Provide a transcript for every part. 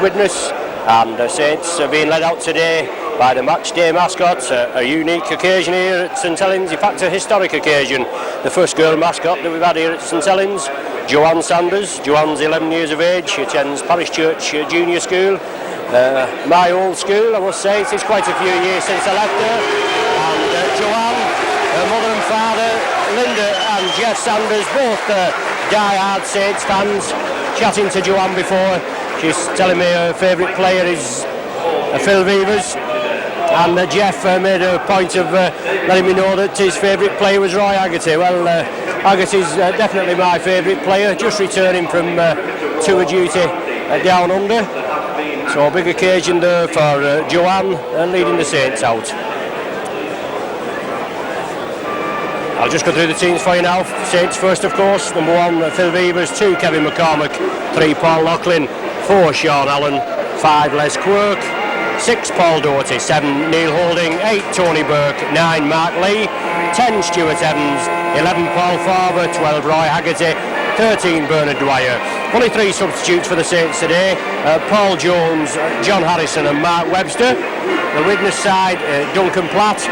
Widnes, and the Saints are being led out today by the match day mascot. A unique occasion here at St Helens, in fact a historic occasion. The first girl mascot that we've had here at St Helens, Joanne Sanders. Joanne's 11 years of age, she attends Parish Church Junior School, my old school I must say. It's quite a few years since I left her, and Joanne, her mother and father, Linda and Jeff Sanders, both die-hard Saints fans. Chatting to Joanne before, she's telling me her favourite player is Phil Vevers, and Jeff made a point of letting me know that his favourite player was Roy Haggerty. Well, Haggerty's definitely my favourite player, just returning from tour duty down under. So a big occasion there for Joanne leading the Saints out. I'll just go through the teams for you now. Saints first, of course. Number 1, Phil Vevers. 2, Kevin McCormick. 3, Paul Loughlin. 4, Sean Allen. 5, Les Quirk. 6, Paul Doherty. 7, Neil Holding. 8, Tony Burke. 9, Mark Lee. 10, Stuart Evans. 11, Paul Farber. 12, Roy Haggerty. 13, Bernard Dwyer. Only 3 substitutes for the Saints today. Paul Jones, John Harrison and Mark Webster. The Widnes side, Duncan Platt.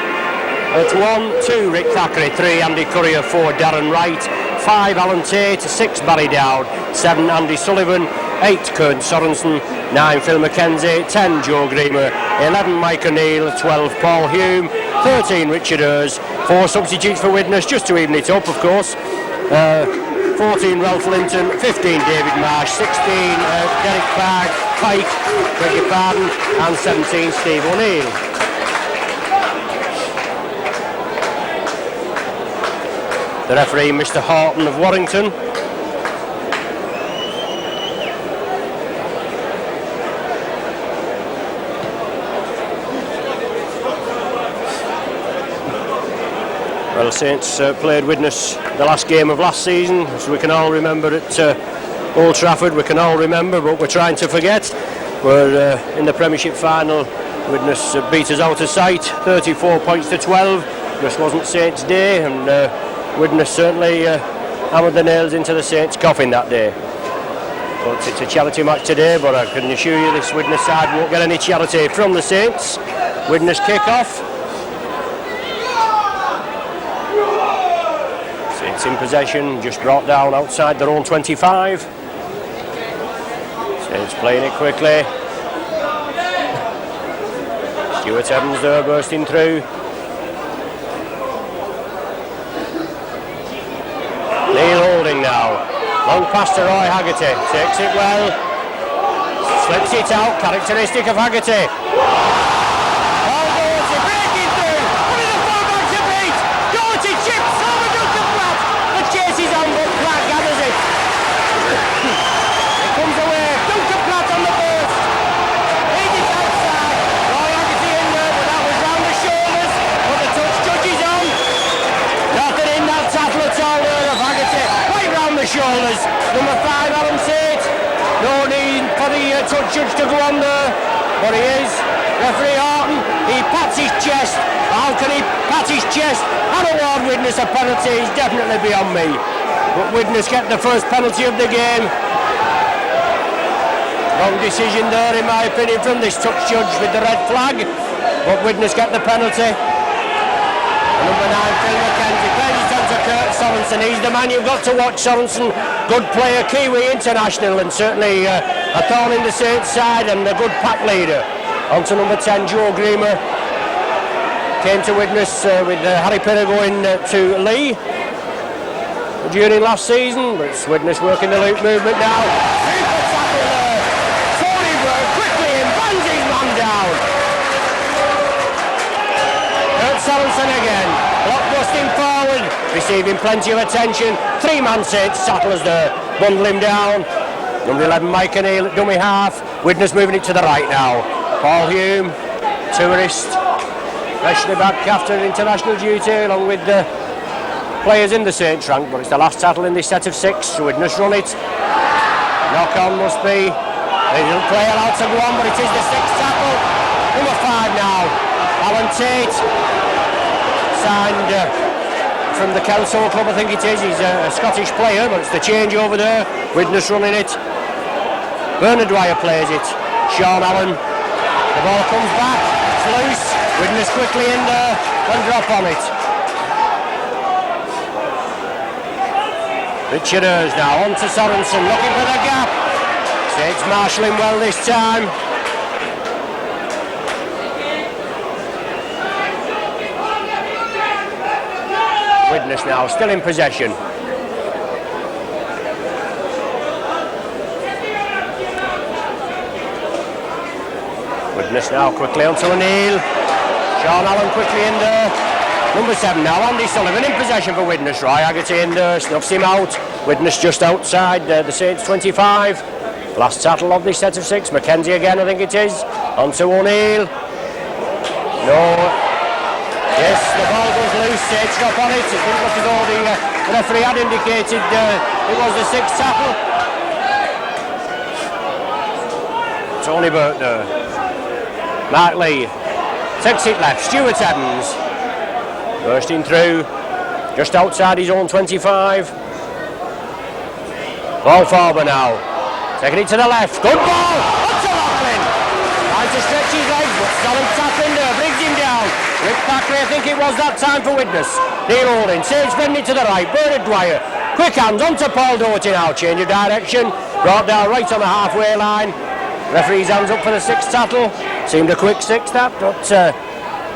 At 1, 2, Rick Thackeray. 3, Andy Currier. 4, Darren Wright. 5, Alan Tate. 6, Barry Dowd. 7, Andy Sullivan. 8, Kern Sorensen. 9, Phil McKenzie. 10, Joe Greamer. 11, Mike O'Neill. 12, Paul Hume. 13, Richard Ears. 4 substitutes for Widnes, just to even it up, of course. 14, Ralph Linton. 15, David Marsh. 16, Derek Pike, beg your pardon, and 17, Steve O'Neill. The referee, Mr. Horton of Warrington. Well, Saints played Widnes the last game of last season, as we can all remember at Old Trafford. We can all remember, but we're trying to forget. We're in the Premiership final. Widnes beat us out of sight, 34 points to 12. Just wasn't Saints' day, and Widnes certainly hammered the nails into the Saints' coffin that day. But it's a charity match today, but I can assure you this Widnes side won't get any charity from the Saints. Widnes kick-off. Saints in possession, just brought down outside their own 25. Saints playing it quickly. Stuart Evans there bursting through. Neil Holding now. Long pass to Roy Haggerty. Takes it well. Slips it out. Characteristic of Haggerty. Paul Doherty breaking through. One of the fullbacks to beat. Doherty chips over Duncan Platt. The chase is on, but Platt gathers it. It comes away. Duncan Platt on the burst. Lead it outside. Roy Haggerty in there, but that was round the shoulders. But the touch judge is on. Nothing in that tackle at all there of Haggerty. Right round the shoulders. Number 5, Alan Tate. No need for the touch judge to go on there, but he is. Referee Horton, he pats his chest. How can he pat his chest and award Widnes a penalty? He's definitely beyond me. But Widnes get the first penalty of the game. Wrong decision there, in my opinion, from this touch judge with the red flag. But Widnes get the penalty. And number 9, Phil McKenzie, plays it on to Kurt Sorensen. He's the man you've got to watch. Sorensen, good player, Kiwi international, and certainly a thorn in the Saints side and a good pack leader. On to number 10, Joe Greamer. Came to Widnes with Harry Perry going to Lee during last season, but it's Widnes working the loop movement now. Super tackle there. Tony Burke quickly in, bangs his man down. Kurt Sorensen again, blockbusting forward, receiving plenty of attention. 3-man Saints tacklers there, bundle him down. Number 11, Mike O'Neill at dummy half. Widnes moving it to the right now. Paul Hume, tourist, freshly back after international duty, along with the players in the Saints rank, but it's the last tackle in this set of 6, so Widnes run it. Knock on must be. They didn't play allowed to go on, but it is the 6th tackle. Number 5 now, Alan Tate, signed from the Kelso club, I think it is. He's a Scottish player, but it's the change over there. Widnes running it. Bernard Dwyer plays it. Sean Allen. The ball comes back, it's loose. Widnes quickly in there and drop on it. Richard Ayres now on to Sorensen, looking for the gap. Saints marshalling well this time. Widnes now still in possession. Widnes now quickly onto O'Neill. Sean Allen quickly in there. Number 7 now, Andy Sullivan in possession for Widnes. Roy Haggerty in there, snuffs him out. Widnes just outside the Saints 25. Last tackle of this set of 6. Mackenzie again, I think it is. Onto O'Neill. No. Yes, the ball goes loose. Saints drop on it. It didn't look as though the referee had indicated it was the 6th tackle. Tony Burke there. Mark Lee takes it left. Stuart Evans bursting through just outside his own 25. Ball forward now. Taking it to the left. Good ball. Up to Lachlan. Tries to stretch his legs, but solid tackling there. Brings him down. Rick Thackeray, I think it was that time for Widnes. Neil Holding. Sage Frendly to the right. Bernard Dwyer. Quick hands onto Paul Doherty now. Change of direction. Brought down right on the halfway line. Referee's hands up for the 6th tackle. Seemed a quick 6 that, but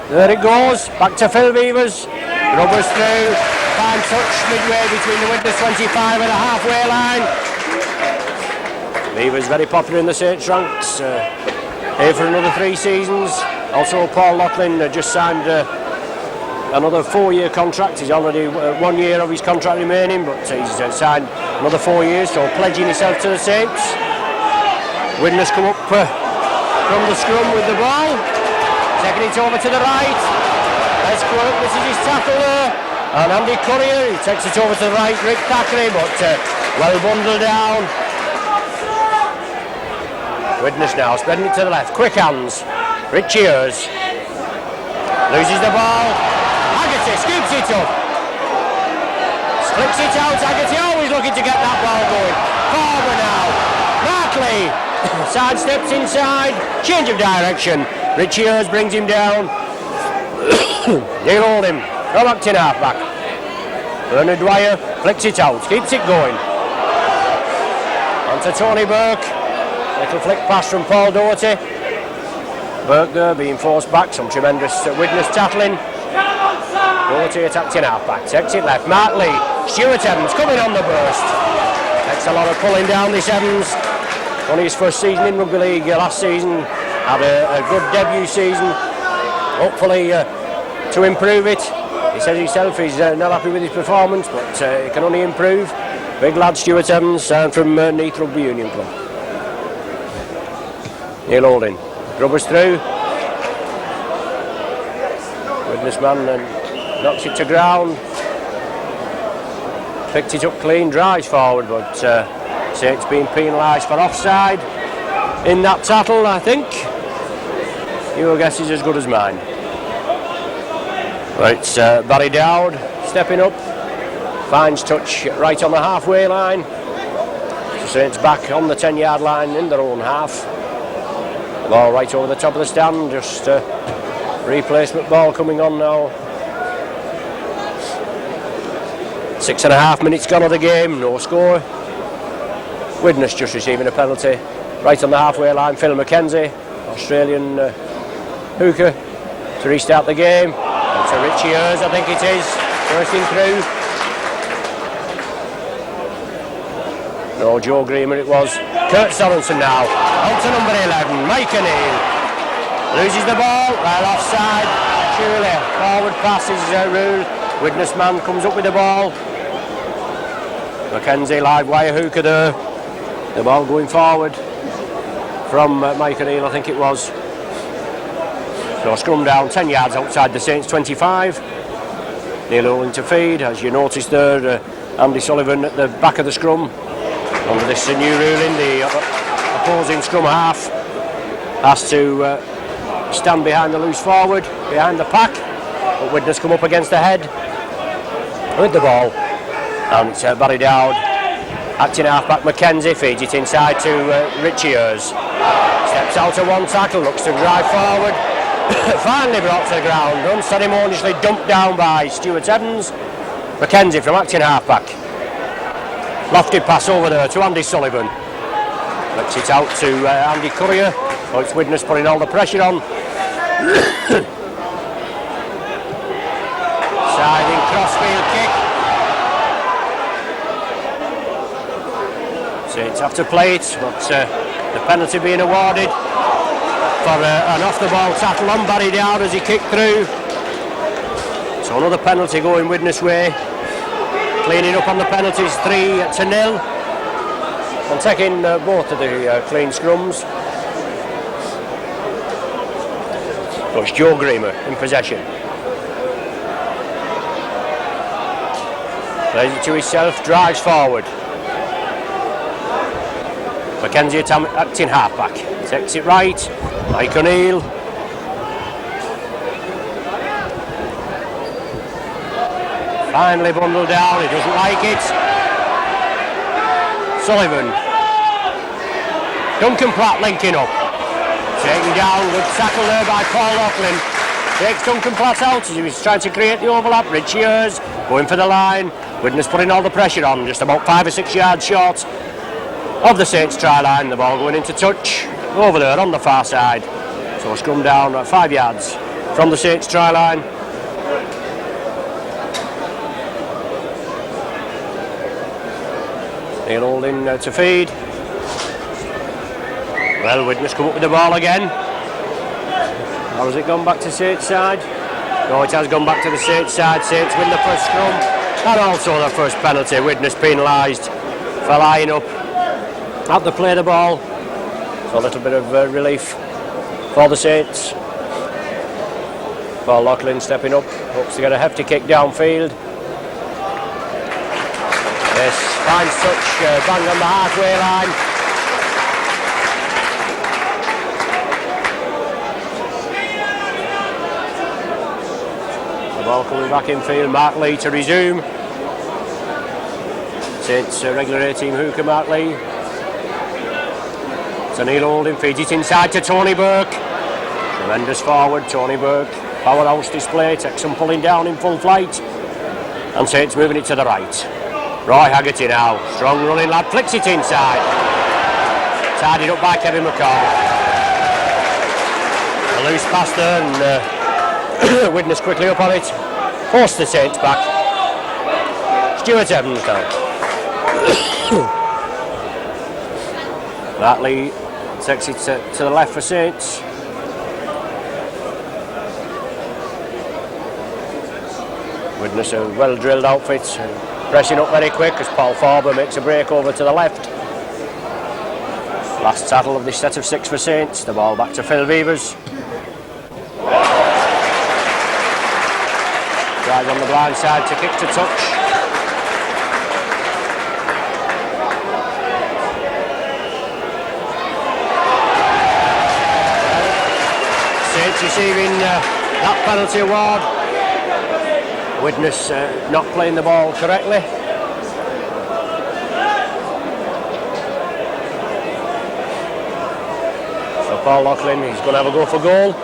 there it goes. Back to Phil Beavers. Rubbers through. Fine touch midway between the Widnes 25 and the halfway line. Beavers very popular in the Saints ranks. Here for another 3 seasons. Also Paul Lachlan just signed another 4-year contract. He's already 1 year of his contract remaining, but he's signed another 4 years, so pledging himself to the Saints. Widnes come up from the scrum with the ball, taking it over to the right. Let's Quirk, this is his tackle there, and Andy Currier, he takes it over to the right. Rick Thackeray, but well bundled down. Widnes now spreading it to the left, quick hands. Richie Ayres loses the ball. Haggerty scoops it up, flicks it out. Haggerty always looking to get that ball going. Forward now, Barkley side steps inside, change of direction. Richie Ayres brings him down. Neil Holding, go back to half-back. Bernard Dwyer flicks it out, keeps it going. On to Tony Burke. Little flick pass from Paul Doherty. Burke there being forced back, some tremendous Widnes tackling. Doherty attacked in half-back, takes it left. Mark Lee, Stuart Evans coming on the burst. Takes a lot of pulling down this Evans. Only his first season in rugby league last season. Had a good debut season. Hopefully to improve it. He says himself he's not happy with his performance, but he can only improve. Big lad Stuart Evans, signed from Neath Rugby Union Club. Neil Holding rubbers through. Widnes man knocks it to ground. Picked it up clean, drives forward, but Saints being penalised for offside in that tackle, I think. Your guess is as good as mine. But it's Barry Dowd stepping up, finds touch right on the halfway line. So Saints back on the 10-yard line in their own half. The ball right over the top of the stand, just replacement ball coming on now. 6.5 minutes gone of the game, no score. Widnes just receiving a penalty right on the halfway line. Phil Mackenzie, Australian hooker, to restart the game. And to Richie Ayres, I think it is, bursting through. No, Joe Greamer it was. Kurt Sorensen now, on to number 11, Mike O'Neill. Loses the ball, well offside, surely. Forward pass is ruled. Widnes man comes up with the ball. Mackenzie live wire hooker there. The ball going forward from Mike O'Neill, I think it was. So scrum down 10 yards outside the Saints 25. Neil Holding to feed, as you noticed there. Andy Sullivan at the back of the scrum. Under this new ruling, the opposing scrum half has to stand behind the loose forward, behind the pack. But Widnes come up against the head with the ball. And it's Barry Dowd Acting half-back Mackenzie feeds it inside to Richie Ayres. Steps out of one tackle, looks to drive forward. Finally brought to the ground, unceremoniously dumped down by Stuart Evans. Mackenzie from acting half-back. Lofted pass over there to Andy Sullivan. Flicks it out to Andy Courier. Oh, it's Widnes putting all the pressure on. Siding crossfield kick. Saints have to play it, but the penalty being awarded for an off-the-ball tackle on Barry Dowd as he kicked through. So another penalty going Widnes way. Cleaning up on the penalties, 3-0. And taking both of the clean scrums. So it's Joe Greamer in possession. Plays it to himself, drives forward. Mackenzie acting halfback. Takes it right. Mike O'Neill. Finally bundled down, he doesn't like it. Sullivan. Duncan Platt linking up. Taken down, good tackle there by Paul Loughlin. Takes Duncan Platt out as he was trying to create the overlap. Richie Ayres going for the line. Widnes putting all the pressure on, just about 5 or 6 yards short of the Saints try line. The ball going into touch over there on the far side. So scrum down at 5 yards from the Saints try line. Neil Holding to feed. Well, Widnes come up with the ball again. Or has it gone back to Saints side? No, it has gone back to the Saints side. Saints win the first scrum. And also the first penalty. Widnes penalised for lying up. Have to play the ball. So a little bit of relief for the Saints. Paul Loughlin stepping up. Hopes to get a hefty kick downfield. Yes, fine touch, bang on the halfway line. The ball coming back in field, Mark Lee to resume. Saints regular A-team hooker Mark Lee. So Neil Holding feeds it inside to Tony Burke. Tremendous forward, Tony Burke. Powerhouse display, takes some pulling down in full flight. And Saints moving it to the right. Roy Haggerty now, strong running lad, flicks it inside. Tidied up by Kevin McCall. A loose pass there and Widnes quickly up on it. Forced the Saints back. Stuart Evans now. Ratley takes it to the left for Saints. Widnes a well drilled outfit. Pressing up very quick as Paul Farber makes a break over to the left. Last tackle of this set of 6 for Saints. The ball back to Phil Vevers. Drives on the blind side to kick to touch. Saints receiving that penalty award. Widnes not playing the ball correctly. So Paul Loughlin, he's going to have a go for goal.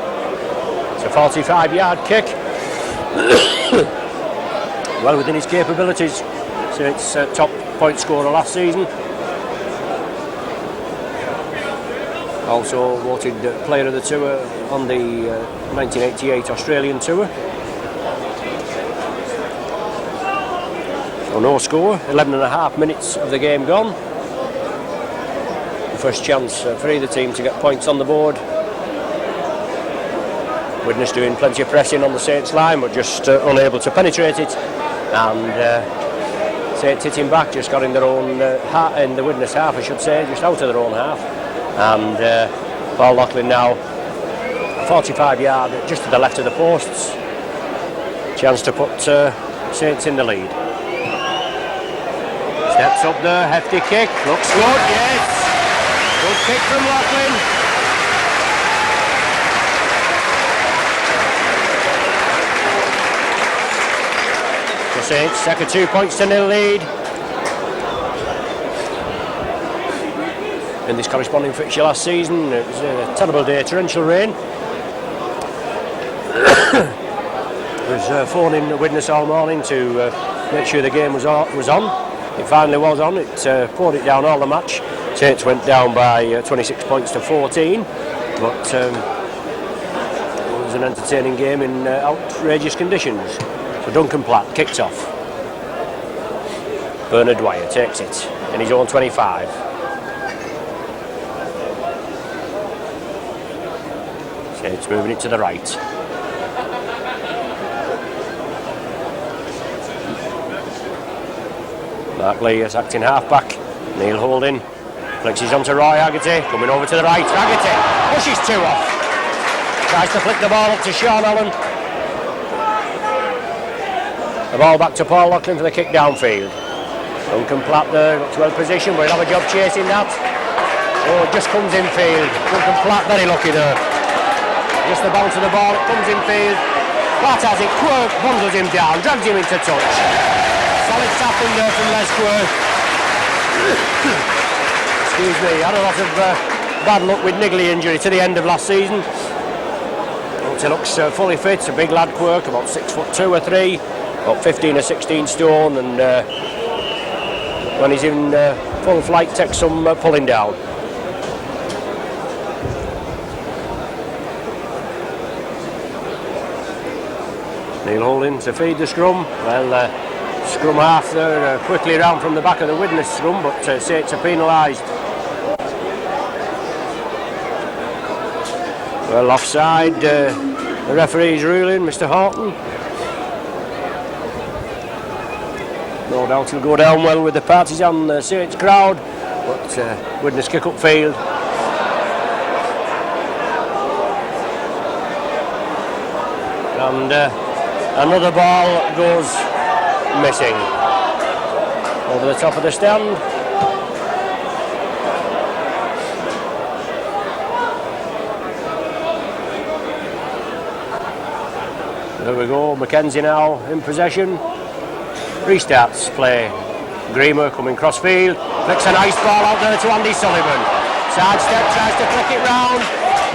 It's a 45-yard kick. Well within his capabilities. So it's top point scorer last season. Also voted player of the tour on the 1988 Australian tour. So no score, 11.5 minutes of the game gone. The first chance for either team to get points on the board. Widnes doing plenty of pressing on the Saints line, but just unable to penetrate it. And Saints hitting back, just got in their own half, in the Widnes half I should say, just out of their own half. And Paul Loughlin now, a 45-yard just to the left of the posts. Chance to put Saints in the lead. Steps up there, hefty kick, looks good, yes. Good kick from Loughlin. The Saints take a 2-0 lead. in this corresponding fixture last season. It was a terrible day, torrential rain. I was phoning Widnes all morning to make sure the game was on. It finally was on. It poured it down all the match. Saints went down by 26 points to 14, but it was an entertaining game in outrageous conditions. So Duncan Platt kicked off. Bernard Dwyer takes it in his own 25. Saints moving it to the right. Mark Lee is acting half-back. Neil Holding flexes onto Roy Haggerty, coming over to the right. Haggerty pushes two off. Tries to flick the ball up to Sean Allen. The ball back to Paul Loughlin for the kick downfield. Duncan Platt there, looks well positioned, but he'll have a job chasing that. Oh, it just comes infield. Duncan Platt very lucky there. Just the bounce of the ball, it comes infield. Platt has it, Quirk bundles him down, drags him into touch. Solid tapping there from Les Quirk. Excuse me, had a lot of bad luck with niggly injury to the end of last season. But he looks fully fit, a big lad Quirk, about 6'2" or 3, about 15 or 16 stone, and when he's in full flight takes some pulling down. Neil Holding to feed the scrum. Well, scrum half there, quickly round from the back of the Widnes scrum, but Saints are penalised. Well, offside, the referee's ruling, Mr. Horton. No doubt he'll go down well with the partisan Saints crowd, but Widnes kick up field. And another ball goes missing over the top of the stand. There we go, Mackenzie now in possession. Restarts play. Greamer coming cross field, flicks a nice ball out there to Andy Sullivan. Sidestep, tries to flick it round,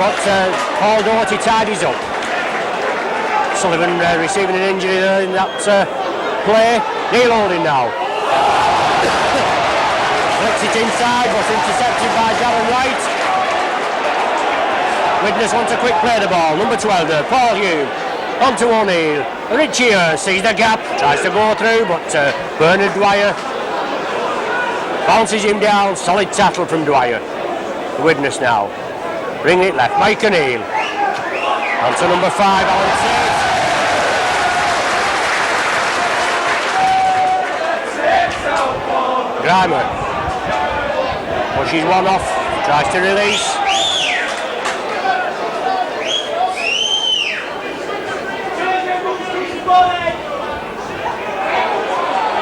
but Paul Doherty tidies up. Sullivan receiving an injury there in that play. Neil Holding now. Flicks it inside, was intercepted by Darren Wright. Widnes want to quick play the ball. Number 12 there, Paul Hume. On to O'Neill. Richie sees the gap, tries to go through, but Bernard Dwyer bounces him down. Solid tackle from Dwyer. Widnes now. Bring it left, Mike O'Neill. On to number 5, Alan Tate. Grimer pushes one off, tries to release.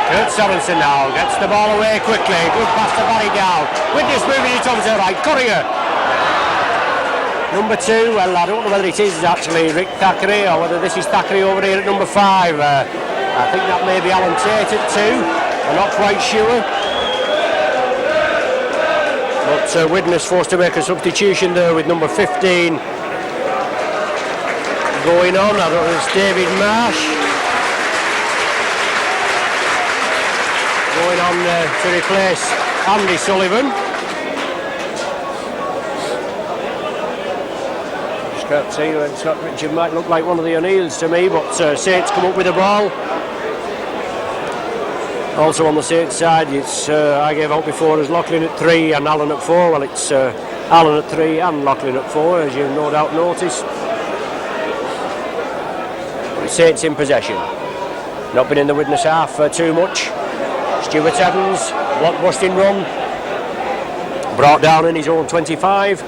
Kurt Sorensen now gets the ball away quickly. Good pass to Barry Dow. Widnes moving it over to the right. Courier. Number 2, well, I don't know whether it is actually Rick Thackeray or whether this is Thackeray over here at number 5. I think that may be Alan Tate at 2. I'm not quite sure. But Widnes forced to make a substitution there with number 15 going on. I don't know if it's David Marsh going on to replace Andy Sullivan. Just can't see, Scott Richard might look like one of the O'Neills to me, but Saints come up with the ball. Also on the Saints side, it's I gave out before as Loughlin at 3 and Allen at 4. Well, it's Allen at 3 and Loughlin at 4, as you no doubt notice. But Saints in possession. Not been in the Widnes half too much. Stuart Evans, blockbusting run. Brought down in his own 25.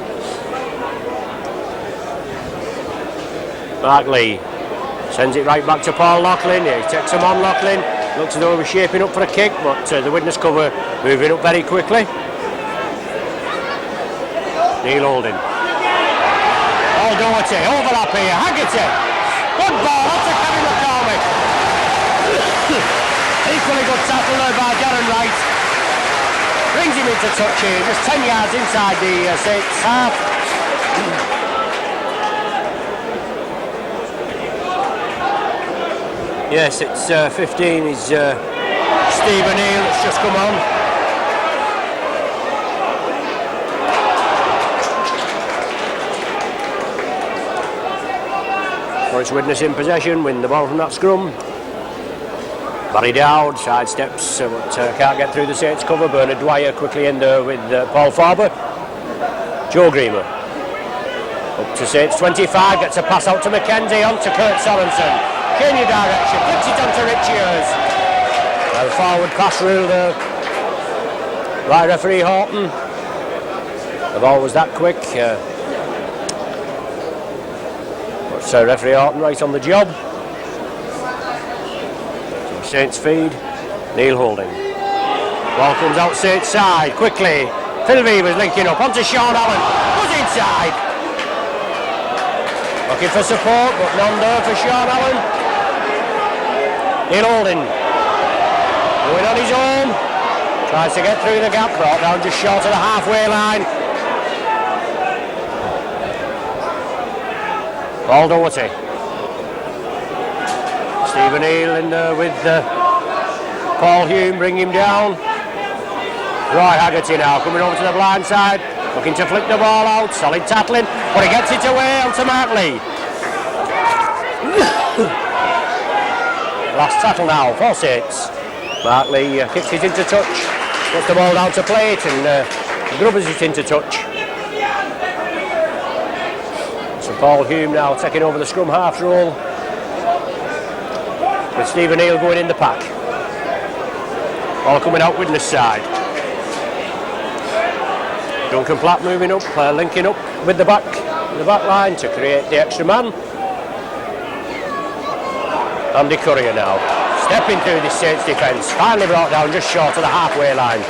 Mark Lee sends it right back to Paul Loughlin. He takes him on Loughlin. Looks as though he was shaping up for a kick, but the Widnes cover moving up very quickly. Neil Holding. Oh, Doherty, overlap here. Haggerty. Good ball, that's a Kevin McCormick. Equally good tackle there by Darren Wright. brings him into touch here, just 10 yards inside the Saints half. Yes, it's 15 is Stephen Neal that's just come on. Forest Widnes in possession, win the ball from that scrum. Barry Dowd sidesteps, but can't get through the Saints cover. Bernard Dwyer quickly in there with Paul Farber. Joe Greamer up to Saints 25, gets a pass out to Mackenzie, on to Kurt Sorensen. Change of direction, flicks it onto Rich Ears. Well, forward pass rule there by referee Horton. The ball was that quick. But referee Horton right on the job. Saints feed, Neil holding. Ball comes out Saints side, quickly. Phil Weaver's linking up, onto Sean Allen, goes inside. Looking for support, but none there for Sean Allen. Neil holding. Going on his own. Tries to get through the gap, brought down just short of the halfway line. Paul Doherty. Stephen Neal in there with Paul Hume, bring him down. Roy Haggerty now coming over to the blind side, looking to flick the ball out, solid tackling, but he gets it away onto Mark Lee. Last tackle now for Saints. Mark Lee kicks it into touch, puts the ball down to plate and grubbers it into touch. So Paul Hume now taking over the scrum half role, with Stephen Neal going in the pack. Ball coming out Widnes side. Duncan Platt moving up, linking up with the back line to create the extra man. Andy Courier now, stepping through the Saints defence, finally brought down just short of the halfway line.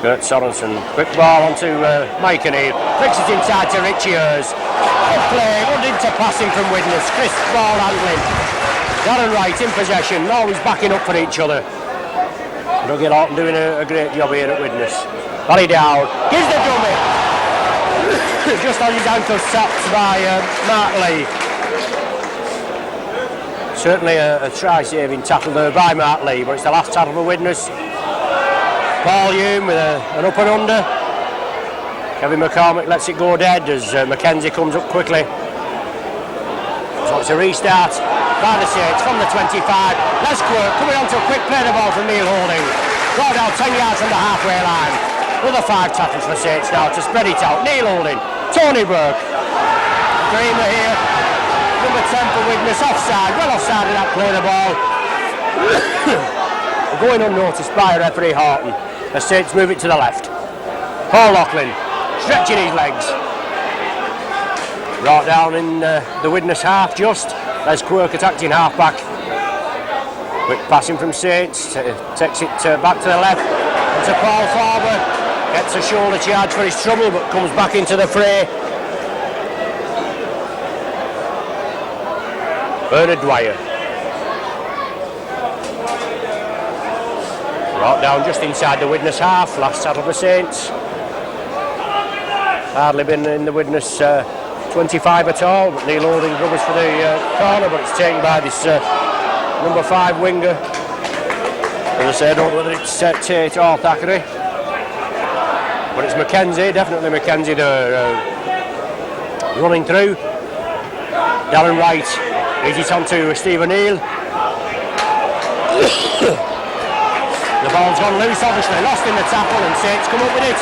Kurt Sorensen, quick ball onto Mike O'Neill, flicks it inside to Richie Ears. Good play, run into passing from Widnes, crisp ball handling. Darren Wright in possession, always backing up for each other. Dougie Lawton doing a great job here at Widnes. Barry Dowd, gives the dummy. Just on his ankle sapped by Mark Lee. Certainly a try-saving tackle there by Mark Lee, but it's the last tackle for Widnes. Paul Hume with an up and under. Kevin McCormick lets it go dead as Mackenzie comes up quickly. So it's a restart by the Saints from the 25. Les Quirk coming on to a quick play the ball from Neil Holding. Brought out 10 yards from the halfway line. Another 5 tackles for Saints now to spread it out. Neil Holding, Tony Burke. Dreamer here. Number 10 for Widnes, offside. Well offside of that play the ball. Going unnoticed by referee Horton. The Saints move it to the left. Paul Loughlin stretching his legs. Brought down in the Widnes half just. Les Quirk attacked in half back. Quick passing from Saints. Takes it back to the left. And to Paul Farber. Gets a shoulder charge for his trouble but comes back into the fray. Bernard Dwyer. Brought down just inside the Widnes half, last tackle for Saints. Hardly been in the Widnes 25 at all, but Neil Holding rubbers for the corner, but it's taken by this number 5 winger. As I say, I don't know whether it's Tate or Thackeray, but it's Mackenzie, definitely Mackenzie there, running through. Darren Wright leads it on to Stephen Neal. The ball's gone loose, obviously, lost in the tackle, and Saints come up with it.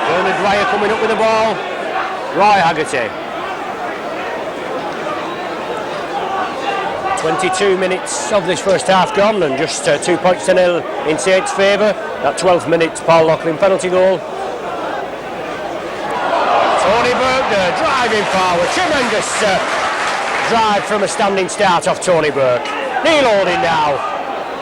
Bernard Dwyer coming up with the ball. Roy Haggerty. 22 minutes of this first half gone, and just 2 points to nil in Saints' favour. That 12th minute Paul Loughlin penalty goal. Tony Burke driving forward, tremendous drive from a standing start off Tony Burke. Neil Holding now.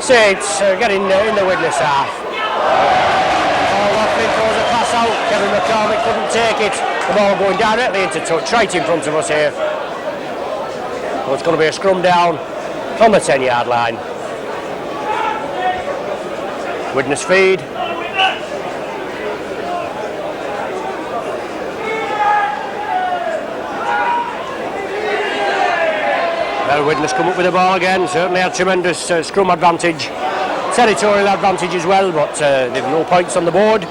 Saints getting in the Widnes half. Paul Loughlin throws a pass out. Kevin McCormick couldn't take it. The ball going directly into touch, right in front of us here. Well, it's going to be a scrum down on the 10-yard line. Widnes feed. Well, Widnes come up with the ball again. Certainly had tremendous scrum advantage, territorial advantage as well, but they've no points on the board.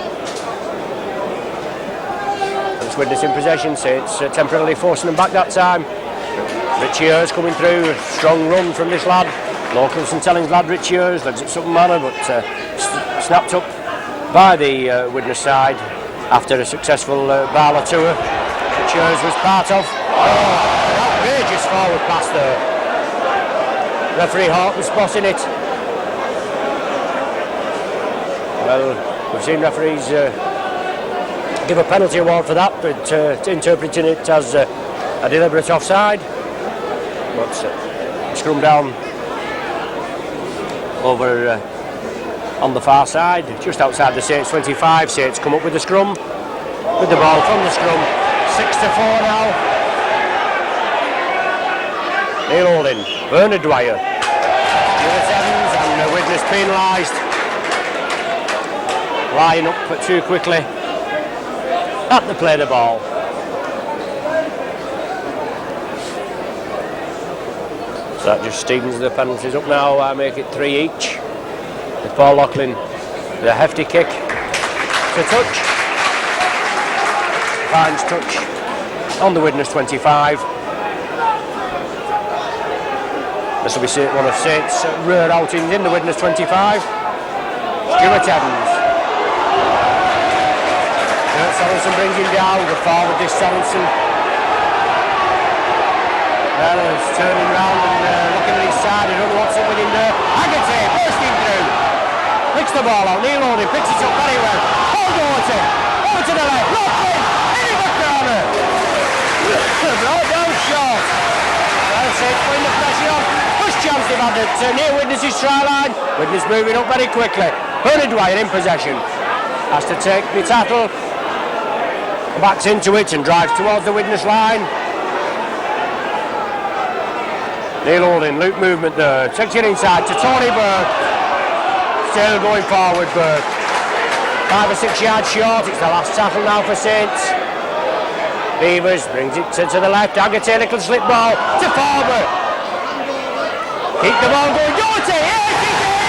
It's Widnes in possession, so it's temporarily forcing them back that time. Richie Ayres coming through, a strong run from this lad. Local St Helens lad, Richie Ayres, lives at Sutton Manor, but snapped up by the Widnes side after a successful Barla tour. Richie Ayres was part of. Outrageous forward pass there. Referee Horton spotting it. Well, we've seen referees give a penalty award for that, but interpreting it as a deliberate offside. But scrum down over on the far side, just outside the Saints 25. Saints come up with the scrum, with the ball from the scrum. 6-4 now. Neil Holding, Bernard Dwyer, Stuart Evans, and the Widnes penalised. Lying up too quickly at the play the ball. So that just steevens the penalties up now. I make it 3 each. With Paul Loughlin with a hefty kick to touch. Finds touch on the Widnes 25. This will be one of Saints' rare outings in the Widnes 25. Stuart Evans. Sorensen brings him down. Good forward this Sorensen. Well, he's turning round and looking at his side. I don't know what's up with him there. Haggerty bursting through. Picks the ball out. Neil Holding picks it up very well. Paul Doherty. Over to the left. Loughlin. In the corner. Brought down short. Well, Saints putting the pressure on. First chance they've had at near Widnes' try line. Widnes moving up very quickly. Bernard Dwyer in possession. Has to take the tackle. Backs into it and drives towards the Widnes line. Neil Holding, loop movement there. Takes it inside to Tony Burke. Still going forward, Burke. 5 or 6 yards short. It's the last tackle now for Saints. Beavers brings it to the left. Haggerty, little slip ball to forward. Keep the ball going. Doherty, here it is in!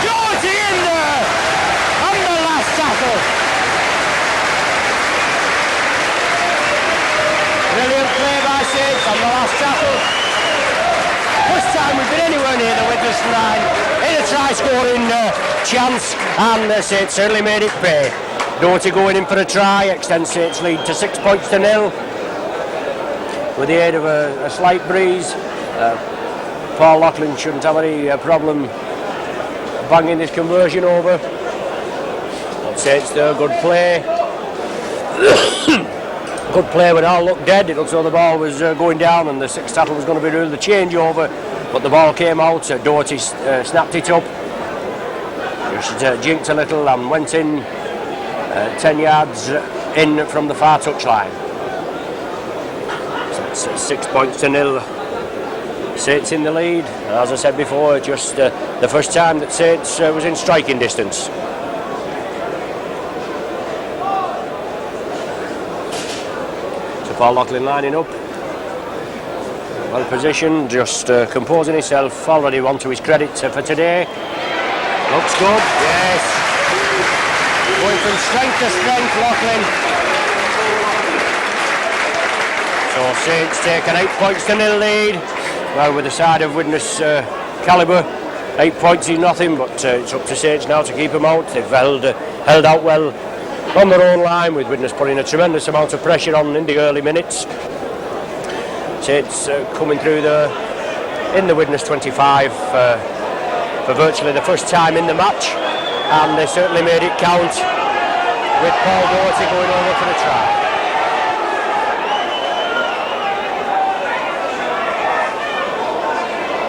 Doherty in there! On the last tackle. Brilliant play by Saints on the last tackle. First time we've been anywhere near the Widnes line in a try-scoring chance, and Saints certainly made it pay. Doherty going in for a try, extends Saints' lead to 6 points to 0. With the aid of a slight breeze, Paul Loughlin shouldn't have any problem banging this conversion over. Saints there, good play. Good play when it all looked dead. It looked as though the ball was going down and the sixth tackle was going to be doing the changeover, but the ball came out. Doherty snapped it up. Just jinked a little and went in 10 yards in from the far touchline. So it's 6 points to 0. Saints in the lead. As I said before, just the first time that Saints was in striking distance. Paul Loughlin lining up, well positioned, just composing himself, already on to his credit for today. Looks good, yes. Going from strength to strength, Loughlin. So Saints take an 8 points to 0 lead. Well, with the side of Widnes calibre, 8 points is nothing, but it's up to Saints now to keep them out. They've held out well on their own line, with Widnes putting a tremendous amount of pressure on in the early minutes. Saints coming through in the Widnes 25 for virtually the first time in the match, and they certainly made it count, with Paul Doherty going over for the try.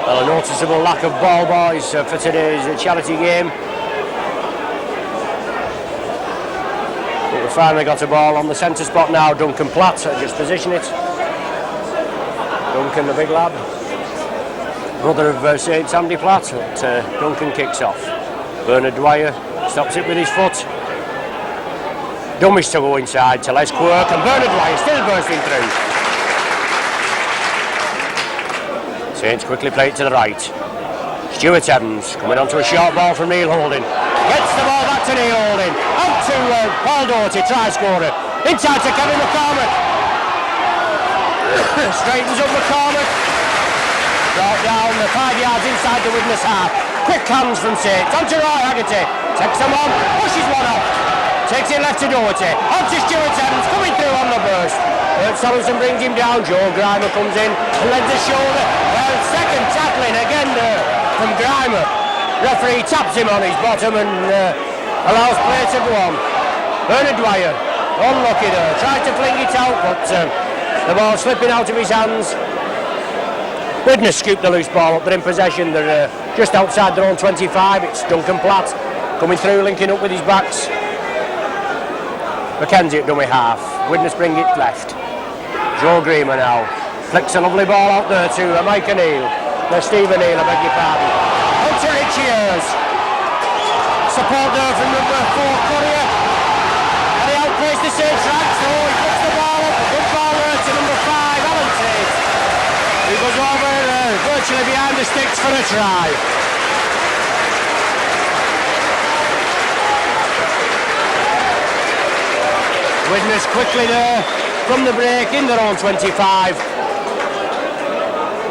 Well, a noticeable lack of ball boys for today's charity game. Finally got a ball on the centre spot now. Duncan Platt, just position it. Duncan, the big lad. brother of St Sandy Platt, but Duncan kicks off. Bernard Dwyer stops it with his foot. Dummies to go inside to Les Quirk, and Bernard Dwyer still bursting through. Saints quickly play it to the right. Stuart Evans coming onto a short ball from Neil Holding. Gets the ball back to Neil Holding. On to Paul Doherty, try scorer. Inside to Kevin McCormack. Straightens up McCormack. Brought down 5 yards inside the Widnes half. Quick hands from Saints. On to Roy Haggerty. Takes them on. Pushes one off. Takes it left to Doherty. On to Stuart Evans. Coming through on the burst. Sorensen brings him down. Joe Grimer comes in and lends a shoulder. Well, second tackling again from Grimer. Referee taps him on his bottom and allows play to go on. Bernard Dwyer, unlucky there. Tried to fling it out, but the ball slipping out of his hands. Widnes scooped the loose ball up. They're in possession. They're just outside their own 25. It's Duncan Platt coming through, linking up with his backs. McKenzie at dummy half. Widnes bring it left. Joe Greamer now. Flicks a lovely ball out there to Mike O'Neill. Stephen O'Neill, I beg your pardon. Out to Richie Ayres. Support there from number 4, Courier. And he outplays the Saints ranks. Oh, he puts the ball up. A good ball there to number 5, Alan Tate. He goes over virtually behind the sticks for a try. Widnes quickly there from the break in their own 25.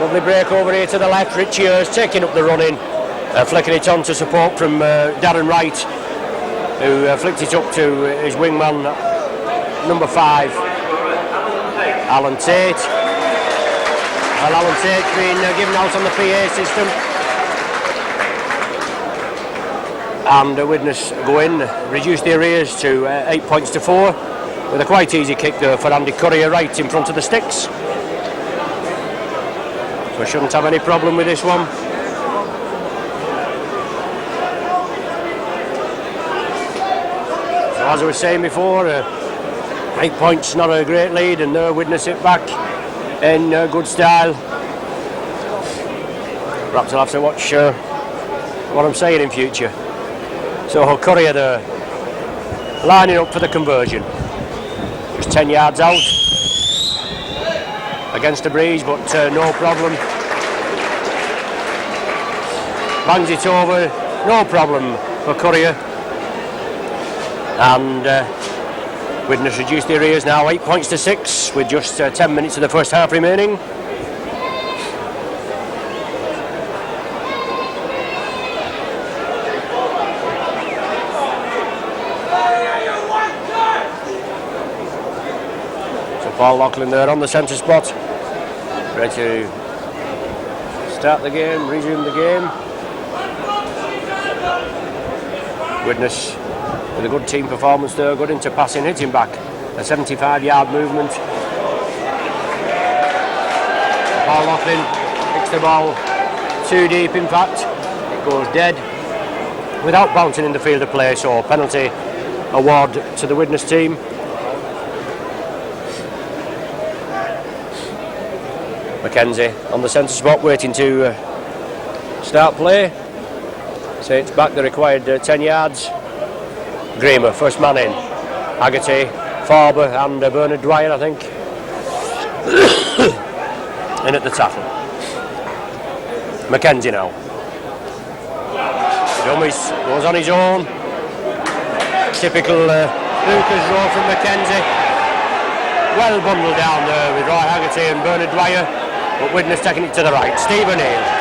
Lovely break over here to the left. Richie Ayres taking up the running, flicking it on to support from Darren Wright, who flicked it up to his wingman, number 5, Alan Tate. Well, Alan Tate's been given out on the PA system. And Widnes go in, reduce the arrears to 8 points to 4, with a quite easy kick there for Andy Courier right in front of the sticks. So shouldn't have any problem with this one. So as I was saying before, 8 points, not a great lead, and Widnes it back in good style. Perhaps I'll have to watch what I'm saying in future. So Courier there, lining up for the conversion. Just 10 yards out. Against the breeze, but no problem. Bangs it over, no problem for Courier. And Widnes reduced the arrears now 8 points to 6 with just 10 minutes of the first half remaining. So Paul Loughlin there on the centre spot, ready to start the game, resume the game. Widnes with a good team performance there, good into passing, hitting back, a 75-yard movement. Paul Loughlin picks the ball too deep, in fact, it goes dead without bouncing in the field of play, so penalty award to the Widnes team. McKenzie on the centre spot waiting to start play. Saints back the required 10 yards. Greamer, first man in. Haggerty, Farber and Bernard Dwyer, I think. In at the tackle. McKenzie now. Dummies, goes on his own. Typical Lucas row from McKenzie. Well bundled down there with Roy Haggerty and Bernard Dwyer, but Widnes taking it to the right. Stephen O'Neill.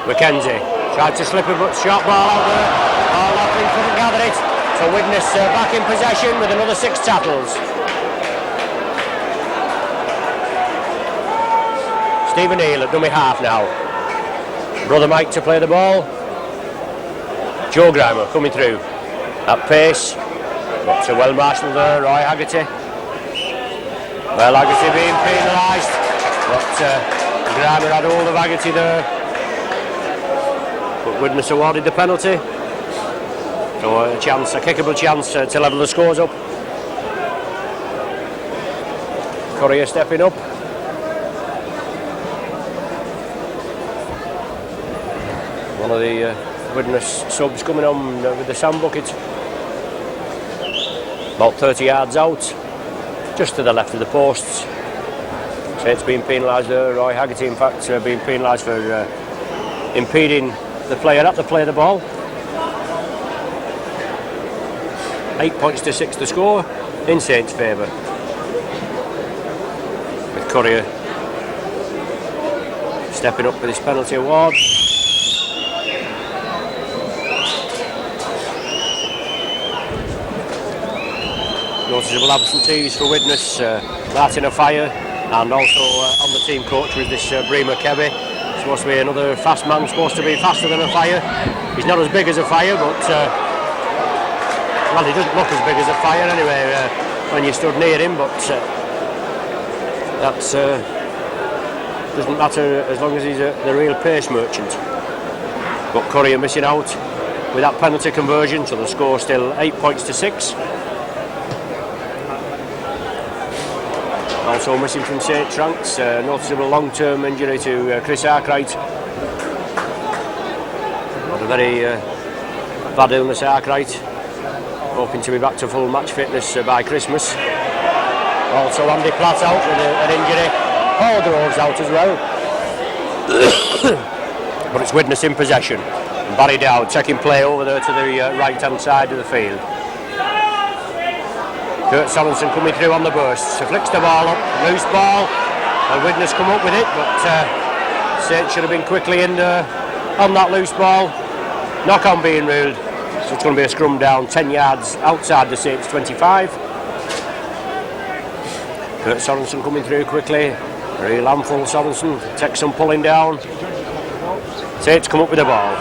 McKenzie tried to slip a short ball out there. Loughlin couldn't gather it. So Widnes back in possession with another 6 tackles. Stephen O'Neill at dummy half now. Brother Mike to play the ball. Joe Grimer coming through at pace. Not so well marshalled there, Roy Haggerty. Well, Haggerty being penalised, but Grimer had hold of Haggerty there. But Widnes awarded the penalty. So a kickable chance to level the scores up. Courier stepping up. One of the Widnes subs coming on with the sand bucket. About 30 yards out, just to the left of the posts. Saints being penalised there. Roy Haggerty, in fact, being penalised for impeding the player up to play the ball. 8 points to 6 to score in Saints' favour. With Courier stepping up with his penalty award. Noticeable absentees for Widnes, Martin Afire, and also on the team coach with this Bremer Kebby. Supposed to be another fast man, supposed to be faster than Afire. He's not as big as Afire, but well, he doesn't look as big as Afire anyway when you stood near him, but that doesn't matter as long as he's the real pace merchant. But Courier missing out with that penalty conversion, so the score still 8 points to 6. Also missing from St Tranks, noticeable long-term injury to Chris Arkwright. Had a very bad illness, Arkwright. Hoping to be back to full match fitness by Christmas. Also Andy Platt out with an injury. Paul Groves out as well. But it's Widnes in possession. And Barry Dowd taking play over there to the right-hand side of the field. Kurt Sorensen coming through on the burst. So flicks the ball up, loose ball, and Widnes come up with it, but Saints should have been quickly in on that loose ball. Knock on being ruled, so it's going to be a scrum down 10 yards outside the Saints 25. Kurt Sorensen coming through quickly. A real handful, Sorensen takes some pulling down. Saints come up with the ball.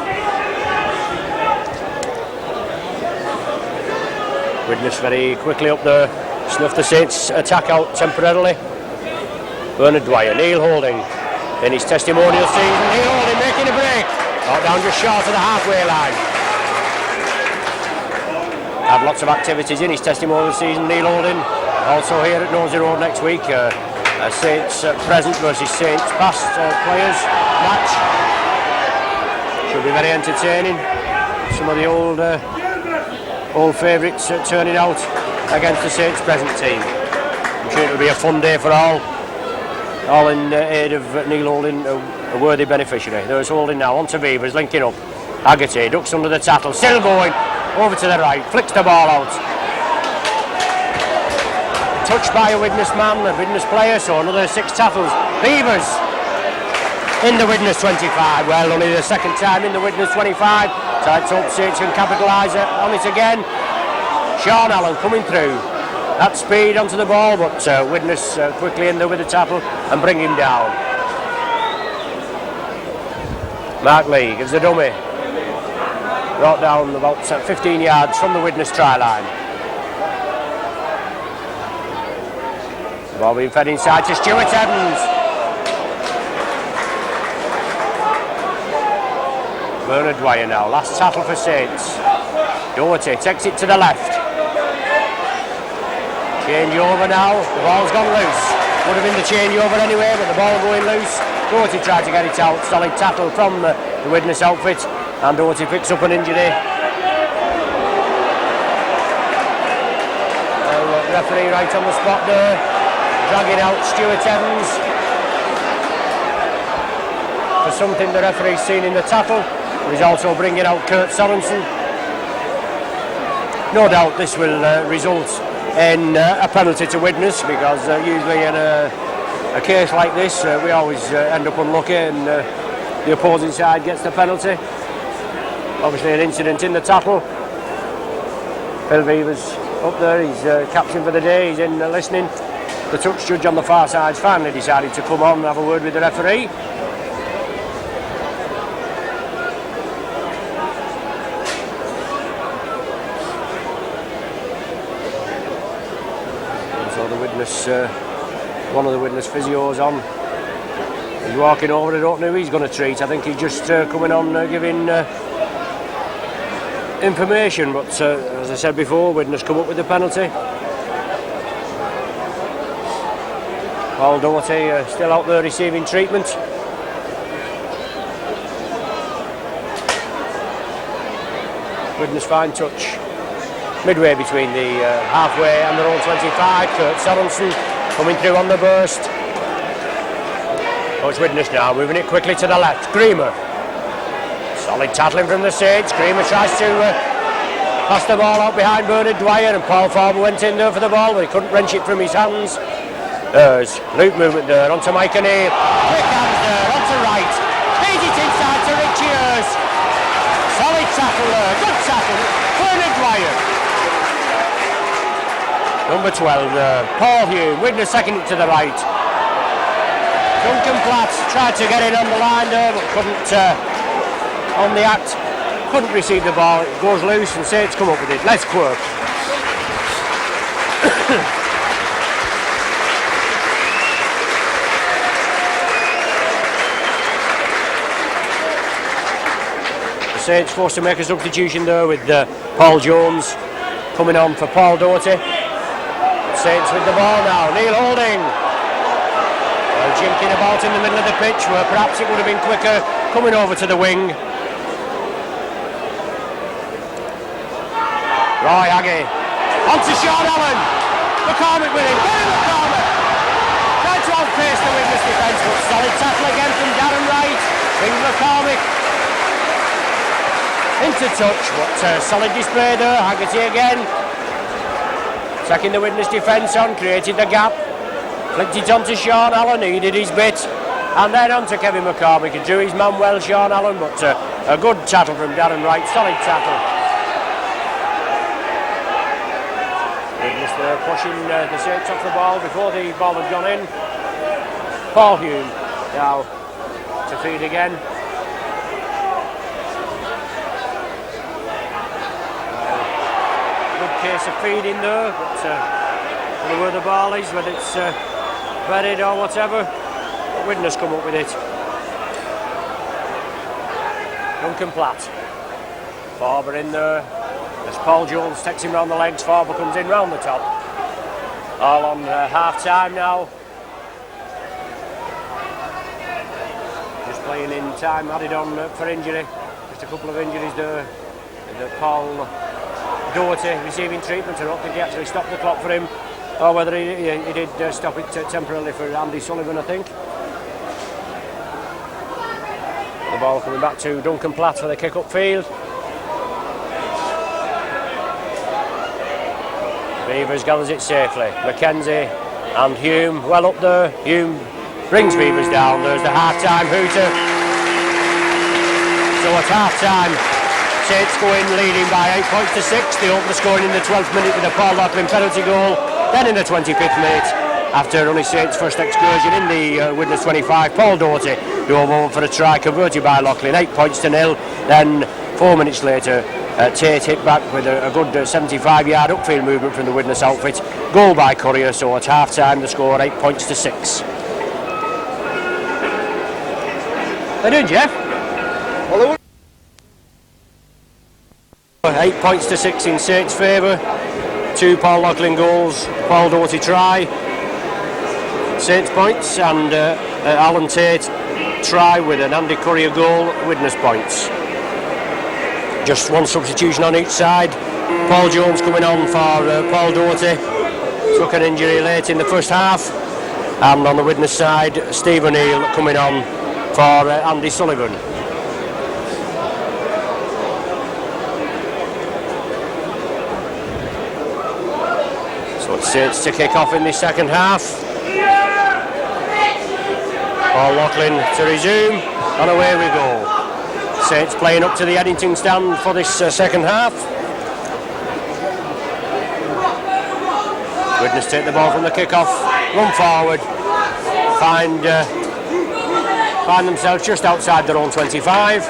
Widnes very quickly up there, snuff the Saints attack out temporarily. Bernard Dwyer, Neil Holding in his testimonial season. Neil Holding making a break. Got down just short of the halfway line. Had lots of activities in his testimonial season, Neil Holding. Also here at Nosey Road next week, a Saints present versus Saints past players match. Should be very entertaining. Some of the old favourites turning out against the Saints present team. I'm sure it'll be a fun day for all in aid of Neil Holding, a worthy beneficiary. There's Holding now, on to Beavers, linking up. Haggerty ducks under the tackle, still going, over to the right, flicks the ball out. Touched by a Widnes man, a Widnes player, so another 6 tackles. Beavers in the Widnes 25, well, only the second time in the Widnes 25. So let's hope Saints can capitalise on it again. Sean Allen coming through at speed onto the ball, but Widnes quickly in there with the tackle and bring him down. Mark Lee gives the dummy. Brought down about 15 yards from the Widnes try line. The ball being fed inside to Stuart Evans. Bernard Dwyer now, last tackle for Saints. Doherty takes it to the left. Change over now, the ball's gone loose. Would have been the change over anyway, but the ball going loose. Doherty tried to get it out, solid tackle from the Widnes outfit, and Doherty picks up an injury. Referee right on the spot there, dragging out Stuart Evans for something the referee's seen in the tackle. He's also bringing out Kurt Sorensen. No doubt this will result in a penalty to Widnes, because usually in a case like this we always end up unlucky and the opposing side gets the penalty. Obviously an incident in the tackle. Phil Beavers up there, he's captain for the day, he's in listening. The touch judge on the far side's finally decided to come on and have a word with the referee. One of the Widnes physios on. He's walking over, I don't know who he's going to treat. I think he's just coming on giving information, but as I said before, Widnes come up with the penalty. Paul Doherty still out there receiving treatment. Widnes fine touch. Midway between the halfway and their own 25. Kurt Sorensen coming through on the burst. Oh, it's Widnes now, moving it quickly to the left. Griemer. Solid tackling from the Saints. Griemer tries to pass the ball out behind Bernard Dwyer, and Paul Farber went in there for the ball, but he couldn't wrench it from his hands. There's loop movement there, onto Mike O'Neill. Quick hands there, onto right. Feeds it inside to Richie Hers. Solid tackle there, good tackle. Bernard Dwyer. Number 12 there, Paul Hume. Widnes second it to the right. Duncan Platt tried to get in on the line there, but couldn't on the act. Couldn't receive the ball. It goes loose and Saints come up with it. Les Quirk. The Saints forced to make a substitution there with Paul Jones coming on for Paul Doherty. Saints with the ball now. Neil Holding. Jinking about in the middle of the pitch where perhaps it would have been quicker. Coming over to the wing. Roy Aggie. On to Sean Allen. McCormick with him. Gary McCormick. Tried to outpace the Widnes defence, but solid tackle again from Darren Wright. Brings McCormick into touch, but solid display there. Haggerty again. Taking the Widnes defence on, created the gap. Flicked it on to Sean Allen, he did his bit. And then on to Kevin McCormick. He drew his man well, Sean Allen, but a good tackle from Darren Wright. Solid tackle. Widnes there pushing the Saints off the ball before the ball had gone in. Paul Hume now to feed again. Good case of feeding there, but I don't know where the ball is, whether it's buried or whatever. Widnes come up with it. Duncan Platt. Farber in there. As Paul Jones takes him round the legs, Farber comes in round the top. All on half time now. Just playing in time added on for injury. Just a couple of injuries there. Paul Doherty receiving treatment. I don't think he actually stopped the clock for him. Or whether he did stop it temporarily for Andy Sullivan, I think. The ball coming back to Duncan Platt for the kick up field. Beavers gathers it safely. McKenzie and Hume well up there. Hume brings Beavers down. There's the half-time hooter. So at half-time, Saints go in leading by 8 points to 6. They open the scoring in the 12th minute with a Paul Locklin penalty goal. Then in the 25th minute, after only Saints' first excursion in the Widnes 25, Paul Doherty drove over for a try, converted by Locklin, 8 points to 0. Then 4 minutes later, Tate hit back with a good 75-yard upfield movement from the Widnes outfit. Goal by Courier, so at half-time the score 8 points to 6. How doing, Jeff? Hello. 8 points to 6 in Saints' favour. 2 Paul Locklin goals, Paul Doherty try. Saints points, and Alan Tate try with an Andy Courier goal, Widnes points. Just one substitution on each side. Paul Jones coming on for Paul Doherty. Took an injury late in the first half. And on the Widnes side, Steve O'Neill coming on for Andy Sullivan. So it's Saints to kick off in the second half. Paul Locklin to resume, and away we go. Saints playing up to the Eddington stand for this second half. Widnes take the ball from the kick-off, run forward, find themselves just outside their own 25.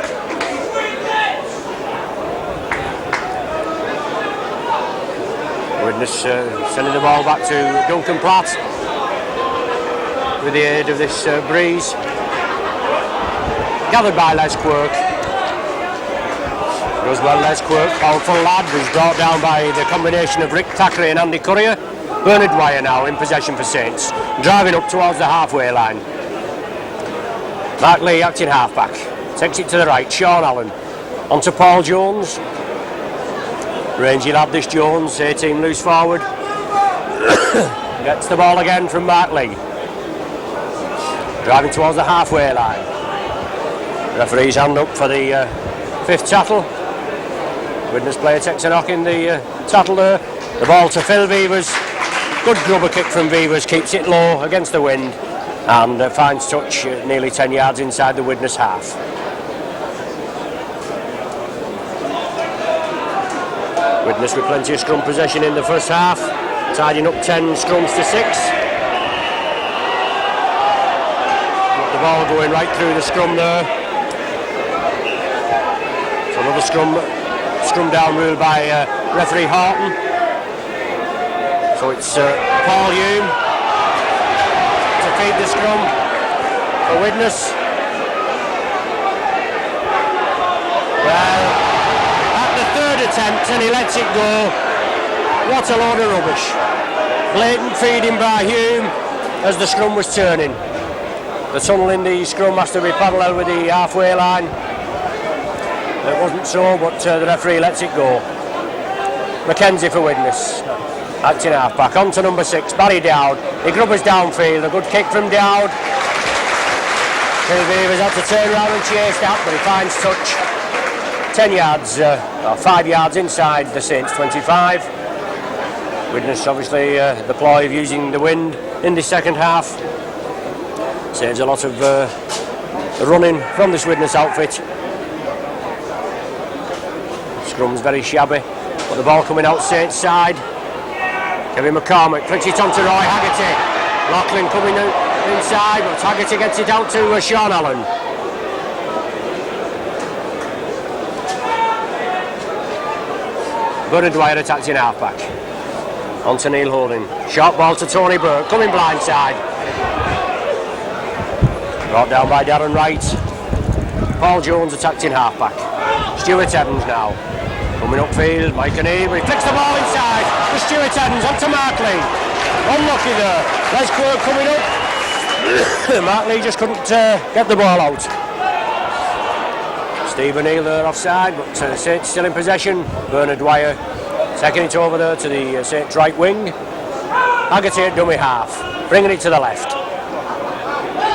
Widnes sending the ball back to Duncan Platt with the aid of this breeze. Gathered by Les Quirk. Does well, Les Quirk, powerful lad, was brought down by the combination of Rick Thackeray and Andy Courier. Bernard Dwyer now in possession for Saints, driving up towards the halfway line. Mark Lee acting halfback, takes it to the right, Sean Allen, onto Paul Jones. Rangy lad this Jones, 18 loose forward. Gets the ball again from Mark Lee. Driving towards the halfway line. Referee's hand up for the fifth tackle. Widnes player takes a knock in the tackle there. The ball to Phil Beavers. Good grubber kick from Beavers, keeps it low against the wind and finds touch nearly 10 yards inside the Widnes half. Widnes with plenty of scrum possession in the first half, tidying up 10 scrums to 6. The ball going right through the scrum there. So another scrum down rule by referee Horton. So it's Paul Hume to feed the scrum for Widnes. Well, at the third attempt and he lets it go. What a load of rubbish. Blatant feeding by Hume as the scrum was turning. The tunnel in the scrum has to be parallel with the halfway line. It wasn't so, but the referee lets it go. Mackenzie for Widnes, acting halfback. On to number 6, Barry Dowd. He grubbers downfield, a good kick from Dowd. Phil Beavers had to turn around and chase that, but he finds touch. 10 yards, or 5 yards inside the Saints 25. Widnes obviously the ploy of using the wind in the second half. Saves a lot of running from this Widnes outfit. Scrum's very shabby, but the ball coming out Saints side. Kevin McCormick flicks it on to Roy Haggerty. Lachlan coming inside, but Haggerty gets it out to Sean Allen. Bernard Dwyer attacked in halfback. On to Neil Holding. Short ball to Tony Burke, coming blindside. Brought down by Darren Wright. Paul Jones attacked in halfback. Stuart Evans now. Coming upfield, Mike O'Neill, he flicks the ball inside for Stuart Evans onto Mark Lee. Unlucky there. Les Quirk coming up. Mark Lee just couldn't get the ball out. Steve O'Neill there offside, but Saints still in possession. Bernard Dwyer taking it over there to the Saints right wing. Haggerty at dummy half, bringing it to the left.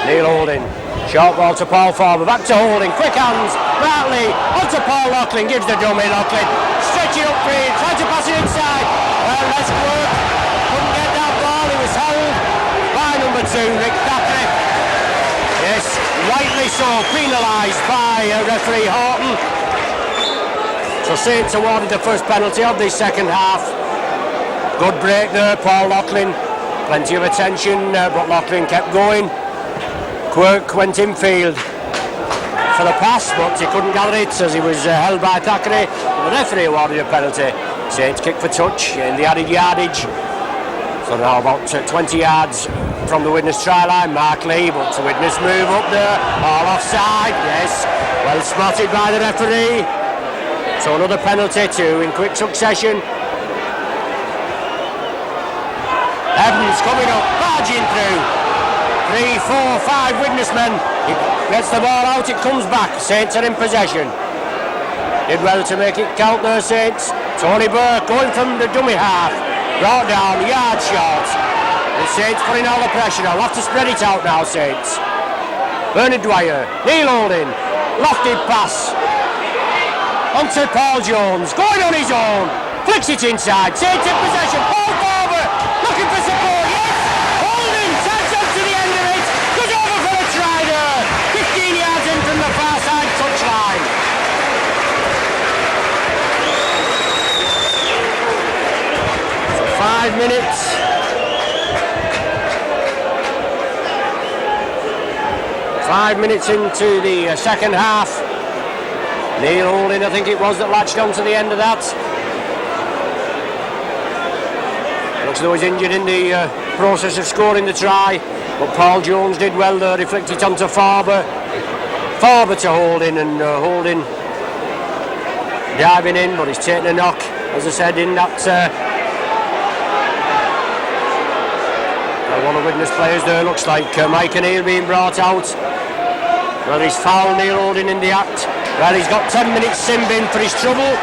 Neil Holding. Short ball to Paul Farber, back to Holding, quick hands, Mark Lee, onto Paul Lachlan, gives the dummy, Lachlan, stretching up field, trying to pass it inside, well, let's work, couldn't get that ball, he was held by number 2, Rick Thackeray. Yes, rightly so, penalised by referee Horton. So Saints awarded the first penalty of the second half. Good break there, Paul Lachlan, plenty of attention, but Lachlan kept going. Quirk went infield for the pass, but he couldn't gather it as he was held by Thackeray. The referee awarded a penalty. Saints kick for touch in the added yardage. So now about 20 yards from the Widnes try line. Mark Lee, but the Widnes move up there. All offside, yes. Well spotted by the referee. So another penalty too in quick succession. Evans coming up, barging through. 3, 4, 5 Widnes men. He gets the ball out, it comes back. Saints are in possession. Did well to make it count there, Saints. Tony Burke going from the dummy half. Brought down, yard short. The Saints putting all the pressure on. We'll have to spread it out now, Saints. Bernard Dwyer, Neil Holding, lofted pass. Onto Paul Jones, going on his own. Flicks it inside, Saints in possession. Paul Farber, looking for support, yes. Holding, tags up to the end of it. Goes over for a try there. 15 yards in from the far side touchline. So 5 minutes. 5 minutes into the second half. Neil Holding, I think it was, that latched on to the end of that. Looks as though he's injured in the process of scoring the try, but Paul Jones did well there, deflected it onto Farber. Farber to Holding, and Holding diving in, but he's taken a knock, as I said, in that One of the Widnes players there looks like Mike O'Neill being brought out. Well, he's foul Neil Holding in the act. Well, he's got 10 minutes sin bin for his trouble.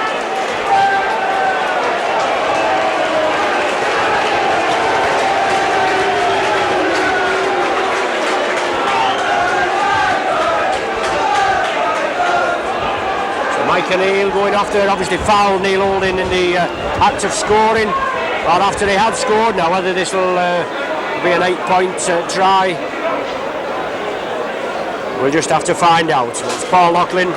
Mike O'Neill going after, obviously fouled Neil Holding in the act of scoring, or after he had scored. Now whether this will be an 8-point try, we'll just have to find out. It's Paul Loughlin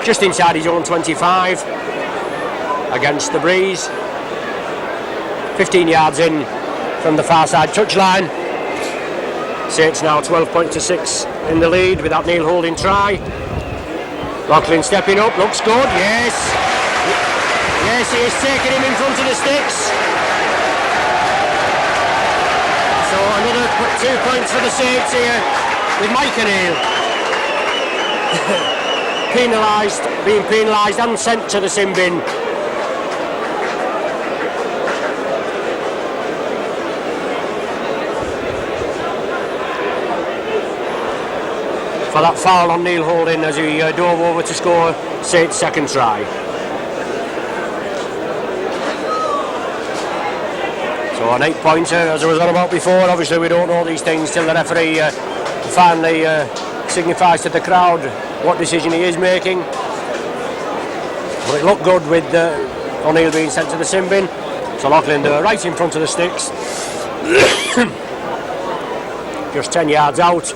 just inside his own 25 against the breeze. 15 yards in from the far side touchline. Saints now 12 points to 6 in the lead with that Neil Holding try. Loughlin stepping up, looks good, yes. Yes, he is taking him in front of the sticks. So another 2 points for the Saints here with Mike O'Neill. Being penalised and sent to the sin bin. For that foul on Neil Holding as he dove over to score Saints' second try. So an 8-pointer, as I was on about before. Obviously we don't know these things till the referee finally signifies to the crowd what decision he is making. But it looked good with O'Neill being sent to the sin bin. So Loughlin right in front of the sticks. Just 10 yards out.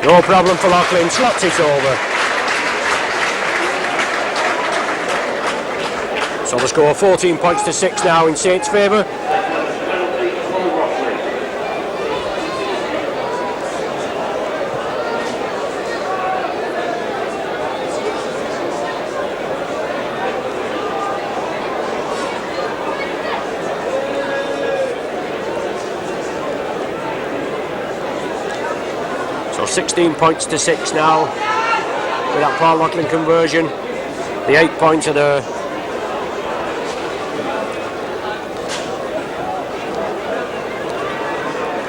No problem for Loughlin, slots it over. So the score 14 points to 6 now in Saints' favour. So 16 points to 6 now with that Paul Loughlin conversion. The 8 points are there.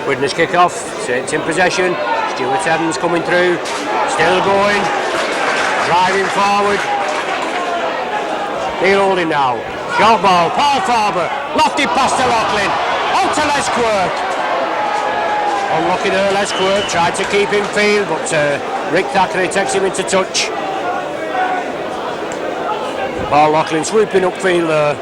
Widnes kick-off, Saints in possession. Stuart Evans coming through, still going, driving forward. Neil Holding now, short ball, Paul Farber, lofted pass to Loughlin, out to Les Quirk. Unlucky there, Les Quirk tried to keep him field, but Rick Thackeray takes him into touch. Paul Loughlin swooping upfield there.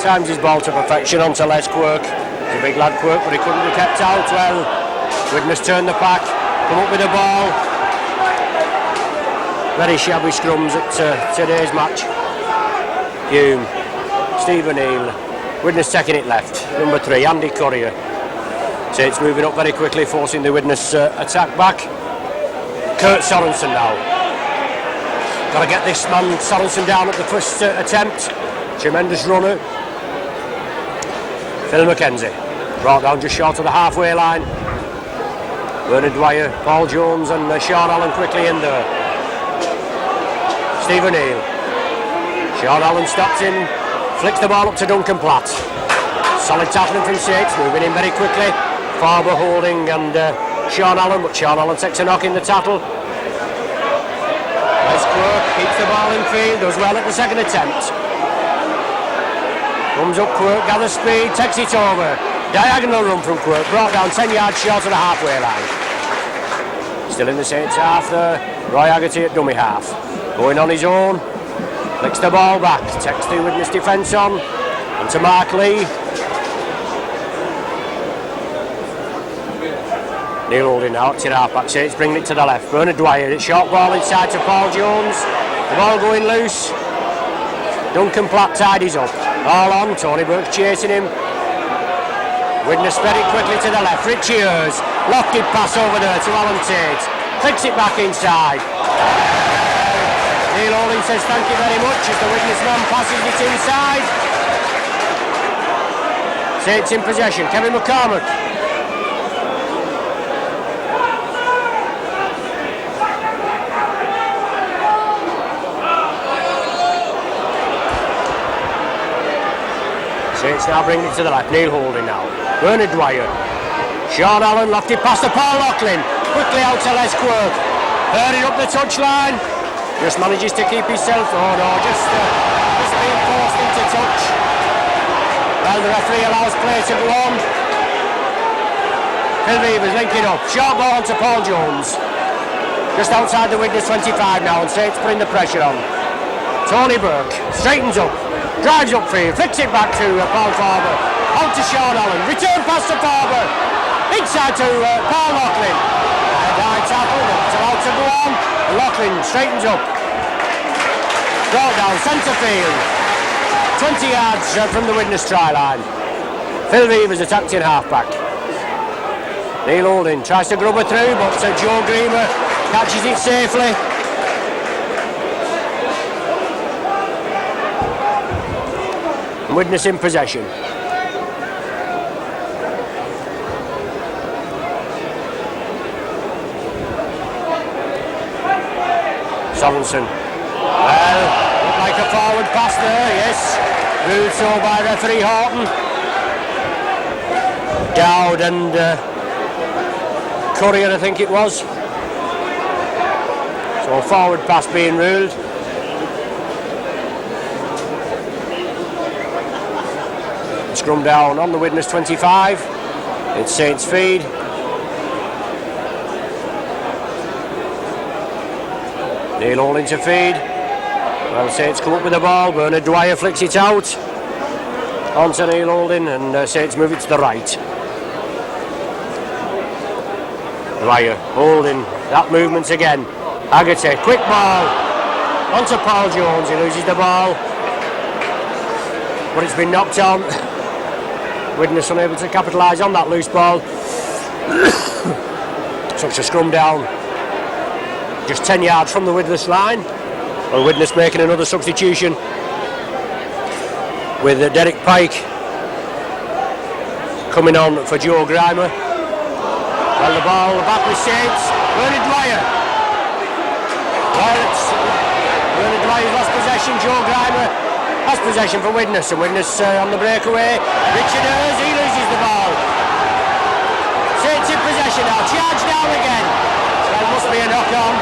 Times his ball to perfection onto Les Quirk. He's a big lad, Quirk, but he couldn't be kept out. Well, Widnes turned the pack, come up with the ball. Very shabby scrums at today's match. Hume, Steve O'Neill. Widnes taking it left. Number 3, Andy Courier. Saints moving up very quickly, forcing the Widnes attack back. Kurt Sorensen now. Got to get this man Sorensen down at the first attempt. Tremendous runner. Phil McKenzie brought down just short of the halfway line. Bernard Dwyer, Paul Jones and Sean Allen quickly in there. Steve O'Neill. Sean Allen stops him, flicks the ball up to Duncan Platt. Solid tackling from Saints, moving in very quickly. Farber holding and Sean Allen, but Sean Allen takes a knock in the tackle. Les Quirk keeps the ball in field, does well at the second attempt. Comes up Quirk, gathers speed, takes it over. Diagonal run from Quirk, brought down 10 yards short of the halfway line. Still in the Saints half there. Roy Haggerty at dummy half. Going on his own. Flicks the ball back, takes the Widnes defence on. Onto Mark Lee. Neil Holding now, it's in half back. Saints bringing it to the left. Bernard Dwyer, it's short ball inside to Paul Jones. The ball going loose. Duncan Platt tidies up. All on, Tony Burke's chasing him. Widnes spread it quickly to the left. Richie Ears, lofted pass over there to Alan Tate. Flicks it back inside. Neil Holding says thank you very much as the Widnes man passes it inside. Saints in possession, Kevin McCormack. Saints Saints now bringing it to the left. Neil Holding now. Bernard Dwyer. Sean Allen lofted past the Paul Loughlin. Quickly out to Les Quirk. Hurrying up the touchline. Just manages to keep himself. Oh no, just being forced into touch. Well, the referee allows play to go on. Phil Weaver's linking up. Short ball onto Paul Jones. Just outside the Widnes 25 now, and Saints putting the pressure on. Tony Burke straightens up, drives up field, flicks it back to Paul Farber. Out to Sean Allen. Return pass to Farber. Inside to Paul Loughlin. And high tackle, but it's allowed to go on. Loughlin straightens up. Brought down centre field. 20 yards from the Widnes try line. Phil Weaver's attacked in half-back. Neil Holding tries to grub her through, but Joe Greamer catches it safely. Widnes in possession. Sorensen. Well, looked like a forward pass there, yes. Ruled so by referee Horton. Dowd and Courier, I think it was. So forward pass being ruled. Scrum down on the Widnes 25. It's Saints feed. Neil Holding to feed. Well, Saints come up with the ball. Bernard Dwyer flicks it out. On to Neil Holding, and Saints move it to the right. Dwyer, Holding, that movement again. Haggerty, quick ball. On to Paul Jones, he loses the ball. But it's been knocked on. Widnes unable to capitalise on that loose ball. Such a scrum down. Just 10 yards from the Widnes line. Well, Widnes making another substitution with Derek Pike coming on for Joe Grimer. Well, the ball back with Saints. Bernard Dwyer. Well, Bernard Dwyer's lost possession. Joe Grimer has possession for Widnes, and Widnes on the breakaway. Richard Ayres, he loses the ball. Saints in possession now. Charge down again. Well, must be a knock on.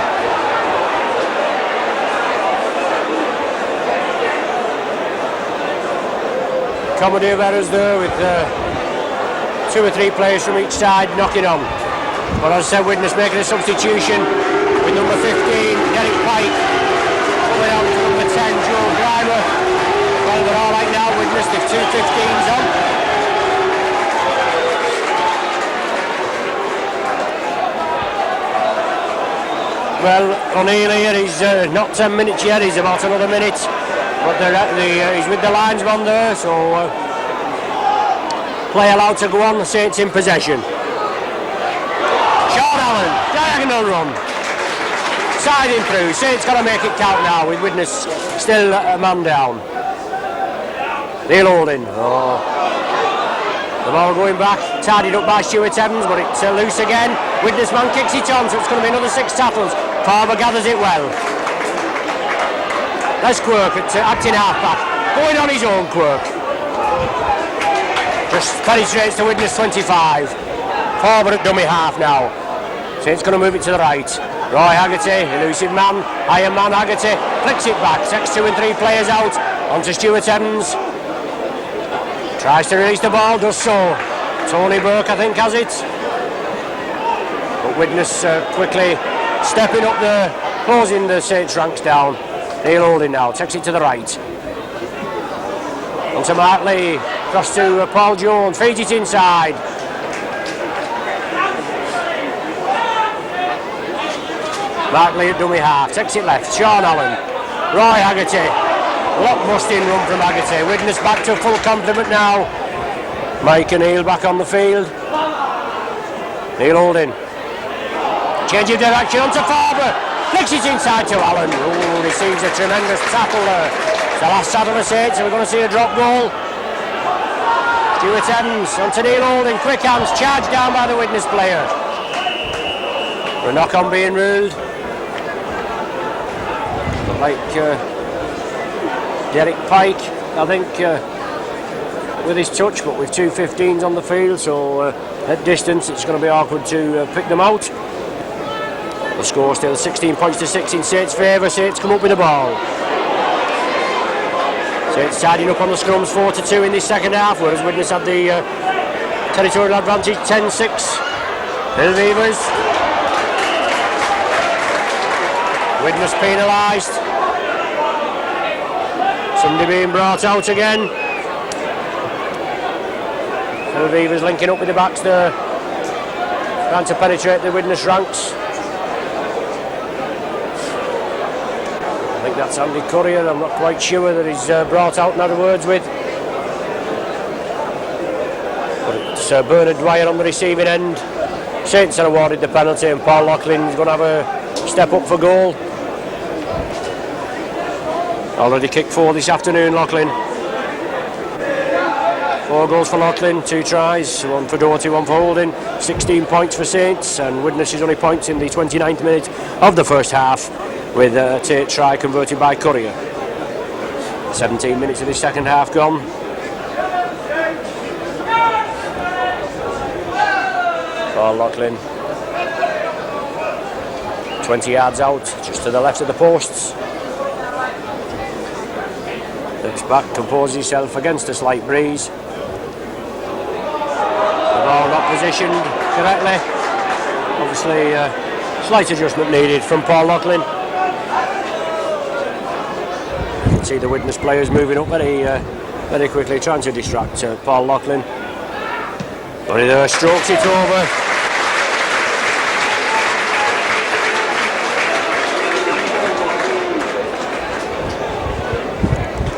Comedy of errors there with 2 or 3 players from each side knocking on. But as I said, Widnes making a substitution with number 15, Derek Pike, coming on to number 10, Joe Grimer. Well, they're all right now, Widnes, they've 2 15s on. Well, O'Neill here, he's not 10 minutes yet, he's about another minute. But he's with the linesman there, so play allowed to go on, the Saints in possession. Sean Allen, diagonal run. Siding through, Saints got to make it count now with Widnes still a man down. Neil Holding. Oh. The ball going back, tidied up by Stuart Evans, but it's loose again. Widnes man kicks it on, so it's going to be another 6 tackles. Farber gathers it well. Les Quirk at acting half-back, going on his own, Quirk. Just penetrates to Widnes 25. Farber at dummy half now. So it's going to move it to the right. Roy Haggerty, elusive man, Iron Man Haggerty, flicks it back, takes 2 and 3 players out, onto Stuart Evans. Tries to release the ball, does so. Tony Burke, I think, has it. But Widnes quickly stepping up there, closing the Saints ranks down. Neil Holding now, takes it to the right. On to Mark Lee, across to Paul Jones, feeds it inside. Mark Lee at dummy half, takes it left, Sean Allen. Roy Haggerty, block-busting run from Haggerty. Widnes back to full complement now. Mike and Neil back on the field. Neil Holding. Change of direction onto Farber. Flicks it inside to Allen. Oh, receives a tremendous tackle there. It's the last shot of the Saints, so we're going to see a drop goal. Stuart Evans onto Neil Holding. Quick hands, charged down by the Widnes player. A knock-on being ruled. Like Derek Pike, I think, with his touch, but with 2 15s on the field, so at distance it's going to be awkward to pick them out. The score still 16 points to 6 in Saints' favour. Saints come up with the ball. Saints tidying up on the scrums 4-2 in this second half, whereas Widnes had the territorial advantage 10-6. Hill Weavers. Widnes penalised. Somebody being brought out again. Hill Weavers linking up with the backs there, trying to penetrate the Widnes ranks. I think that's Andy Courier, I'm not quite sure that he's brought out and had words with. But it's Bernard Dwyer on the receiving end. Saints are awarded the penalty and Paul Laughlin's going to have a step up for goal. Already kicked 4 this afternoon, Laughlin. 4 goals for Laughlin, 2 tries, 1 for Doherty, 1 for Holding. 16 points for Saints, and Widnes is only points in the 29th minute of the first half, with a Tate try converted by Courier. 17 minutes of the second half gone. Paul Laughlin 20 yards out, just to the left of the posts. Looks back, composes himself against a slight breeze. The ball not positioned correctly. Obviously slight adjustment needed from Paul Laughlin. You can see the Widnes players moving up very quickly, trying to distract Paul Laughlin. But he strokes it over.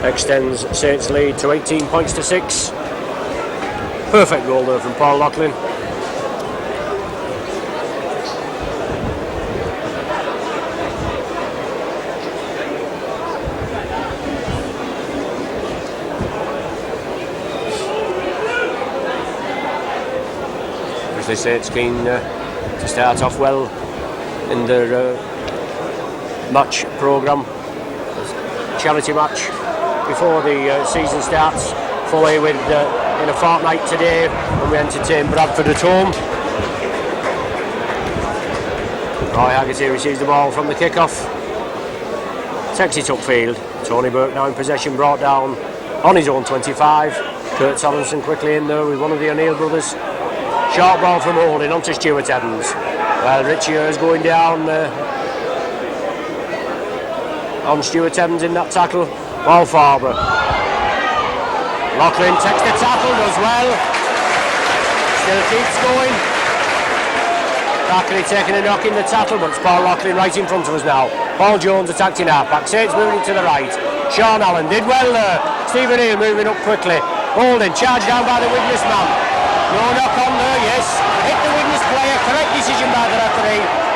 Extends Saints' lead to 18 points to 6. Perfect goal there from Paul Laughlin. Obviously Saints keen to start off well in their match programme. Charity match before the season starts, fully with in a fortnight today when we entertain Bradford at home. Roy Haggerty receives the ball from the kick-off, takes it upfield. Tony Burke now in possession, brought down on his own 25. Kurt Sorensen quickly in there with one of the O'Neill brothers. Short ball from Holding onto Stuart Evans. Well, Richie is going down on Stuart Evans in that tackle. Ball forward. Laughlin takes the tackle, does well. Still keeps going. Thackeray taking a knock in the tackle, but it's Paul Laughlin right in front of us now. Paul Jones attacked in half-back. Saints moving to the right. Sean Allen did well there. Stephen Hill moving up quickly. Holding, charged down by the Widnes man. No knock on there, yes. Hit the Widnes player. Correct decision by the referee.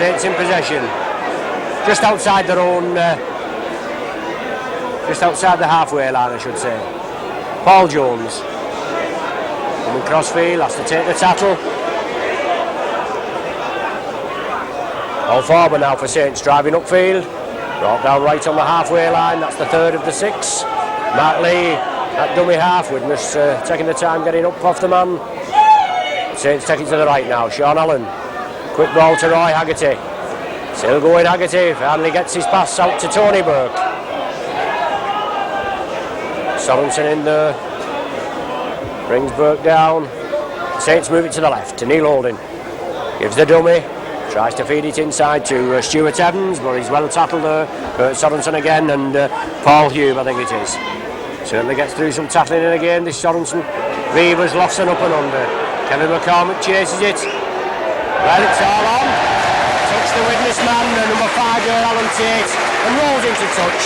Saints in possession, just outside their own, just outside the halfway line, I should say. Paul Jones coming crossfield, has to take the tackle. All forward now for Saints, driving upfield, brought down right on the halfway line. That's the third of the 6. Mark Lee at dummy half. Widnes taking the time getting up off the man. Saints taking to the right now. Sean Allen. Quick ball to Roy Haggerty. Still going Haggerty. Finally gets his pass out to Tony Burke. Sorensen in there. Brings Burke down. Saints move it to the left to Neil Holding. Gives the dummy. Tries to feed it inside to Stuart Evans, but he's well tackled there. Kurt Sorensen again and Paul Hume, I think it is. Certainly gets through some tackling in again, this Sorensen. Reavers lofts an up and under. Kevin McCormick chases it. Well, it's all on. Touch the Widnes man, the number 5 year Alan Tate, and rolls into touch.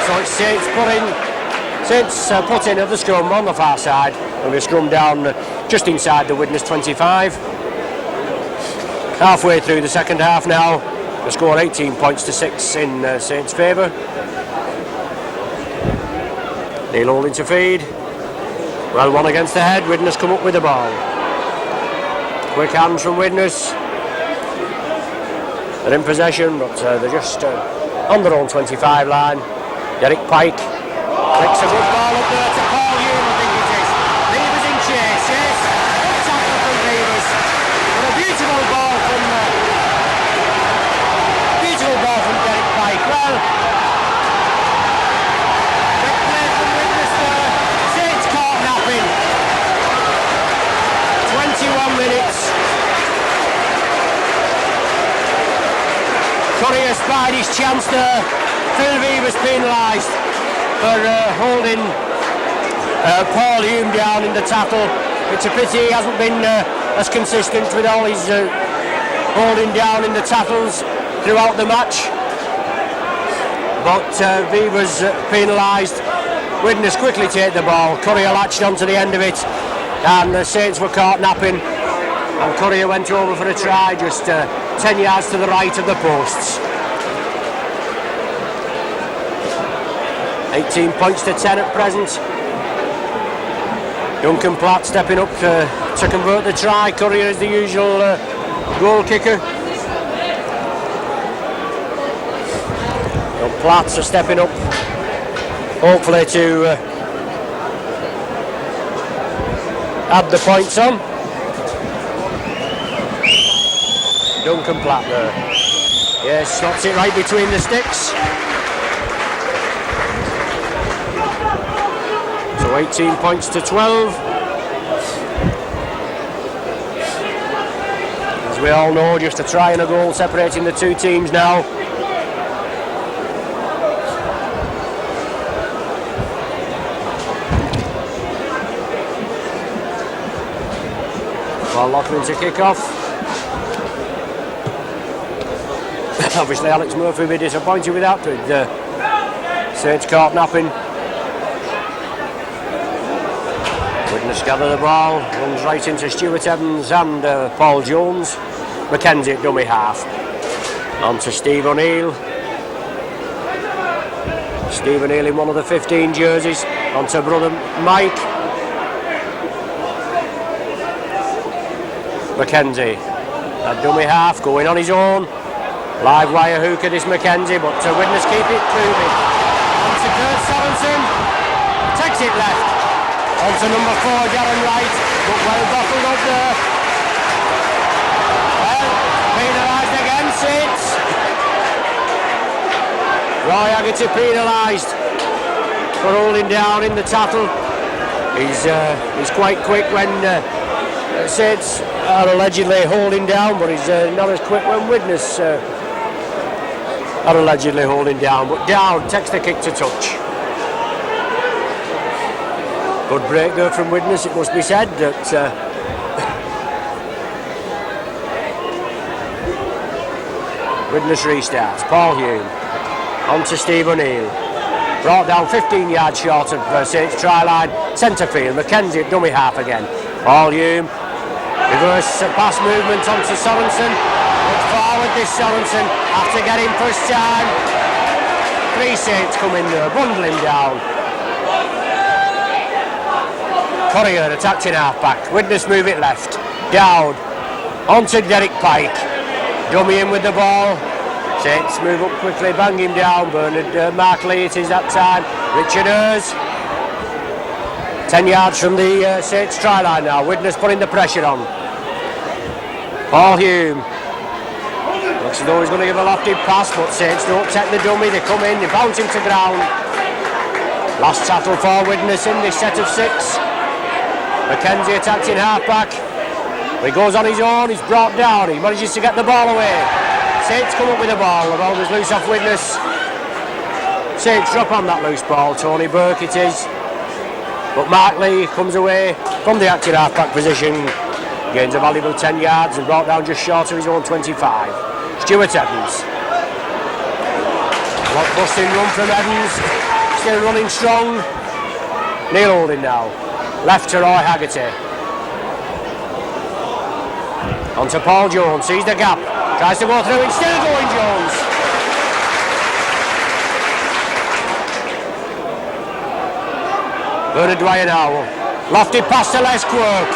So it's Saints put in at the scrum on the far side, and we scrum down just inside the Widnes 25. Halfway through the second half now, the score 18 points to 6 in Saints' favour. Neil Holding to feed. Well, one against the head. Widnes come up with the ball. Quick hands from Widnes. They're in possession, but they're just on their own 25 line. Derek Pike flicks a good ball up there to Paul Hume, I think it is. Beavers in chase, yes. Good tackle from Beavers. But a beautiful ball from Derek Pike. Well, big play from Widnes there. Saints caught napping. 21 minutes. Courier spied his chance there. Phil was penalised for holding Paul Hume down in the tackle. It's a pity he hasn't been as consistent with all his holding down in the tackles throughout the match. But Viva's penalised. Widnes quickly take the ball. Courier latched onto the end of it, and the Saints were caught napping. And Courier went over for a try, just 10 yards to the right of the posts. 18 points to 10 at present. Duncan Platt stepping up to convert the try. Courier is the usual goal kicker. And Platts are stepping up, hopefully to add the points on. Duncan Platt there. Yes, slots it right between the sticks. So 18 points to 12. As we all know, just a try and a goal separating the two teams now. Well, Loughlin to kick off. Obviously Alex Murphy will be disappointed with that, with Saints caught napping. Widnes gather the ball, runs right into Stuart Evans and Paul Jones. Mackenzie at dummy half. On to Steve O'Neill. Steve O'Neill in one of the 15 jerseys. On to brother Mike. Mackenzie at dummy half, going on his own. Live wire hooker this Mackenzie, but Widnes keep it moving. On to Kurt Sorensen, takes it left. On to number 4, Darren Wright, but well bottled up there. Well, penalised again, Saints. Roy Haggerty penalised for holding down in the tackle. He's quite quick when Saints are allegedly holding down, but he's not as quick when Widnes are allegedly holding down. But down takes the kick to touch. Good break there from Widnes, it must be said. That Widnes restarts. Paul Hume on to Steve O'Neill. Brought down 15 yards short of Saints try line. Centre field. Mackenzie at dummy half again. Paul Hume. Reverse pass movement onto Sorensen. Look forward this Sorensen after getting first time. 3 Saints come in there, bundle him down. Courier attacked in half-back. Widnes move it left. Dowd. Onto Derek Pike. Dummy in with the ball. Saints move up quickly, bang him down. Bernard Markley it is that time. Richard Ayres. 10 yards from the Saints try line now. Widnes putting the pressure on. Paul Hume. Looks as though he's going to give a lofty pass, but Saints don't take the dummy. They come in, they bounce him to ground. Last tackle for Widnes in this set of 6. Mackenzie attacked in half-back. He goes on his own, he's brought down, he manages to get the ball away. Saints come up with the ball, the ball was loose off Widnes. Saints drop on that loose ball, Tony Burke it is. But Mark Lee comes away from the active half-back position, gains a valuable 10 yards and brought down just short of his own 25. Stuart Evans. Blockbusting run from Evans, still running strong. Neil Holding now. Left to Roy Haggerty. On to Paul Jones, sees the gap. Tries to go through it, still going Jones. Bernard Dwyer now. Lofted pass to Les Quirk.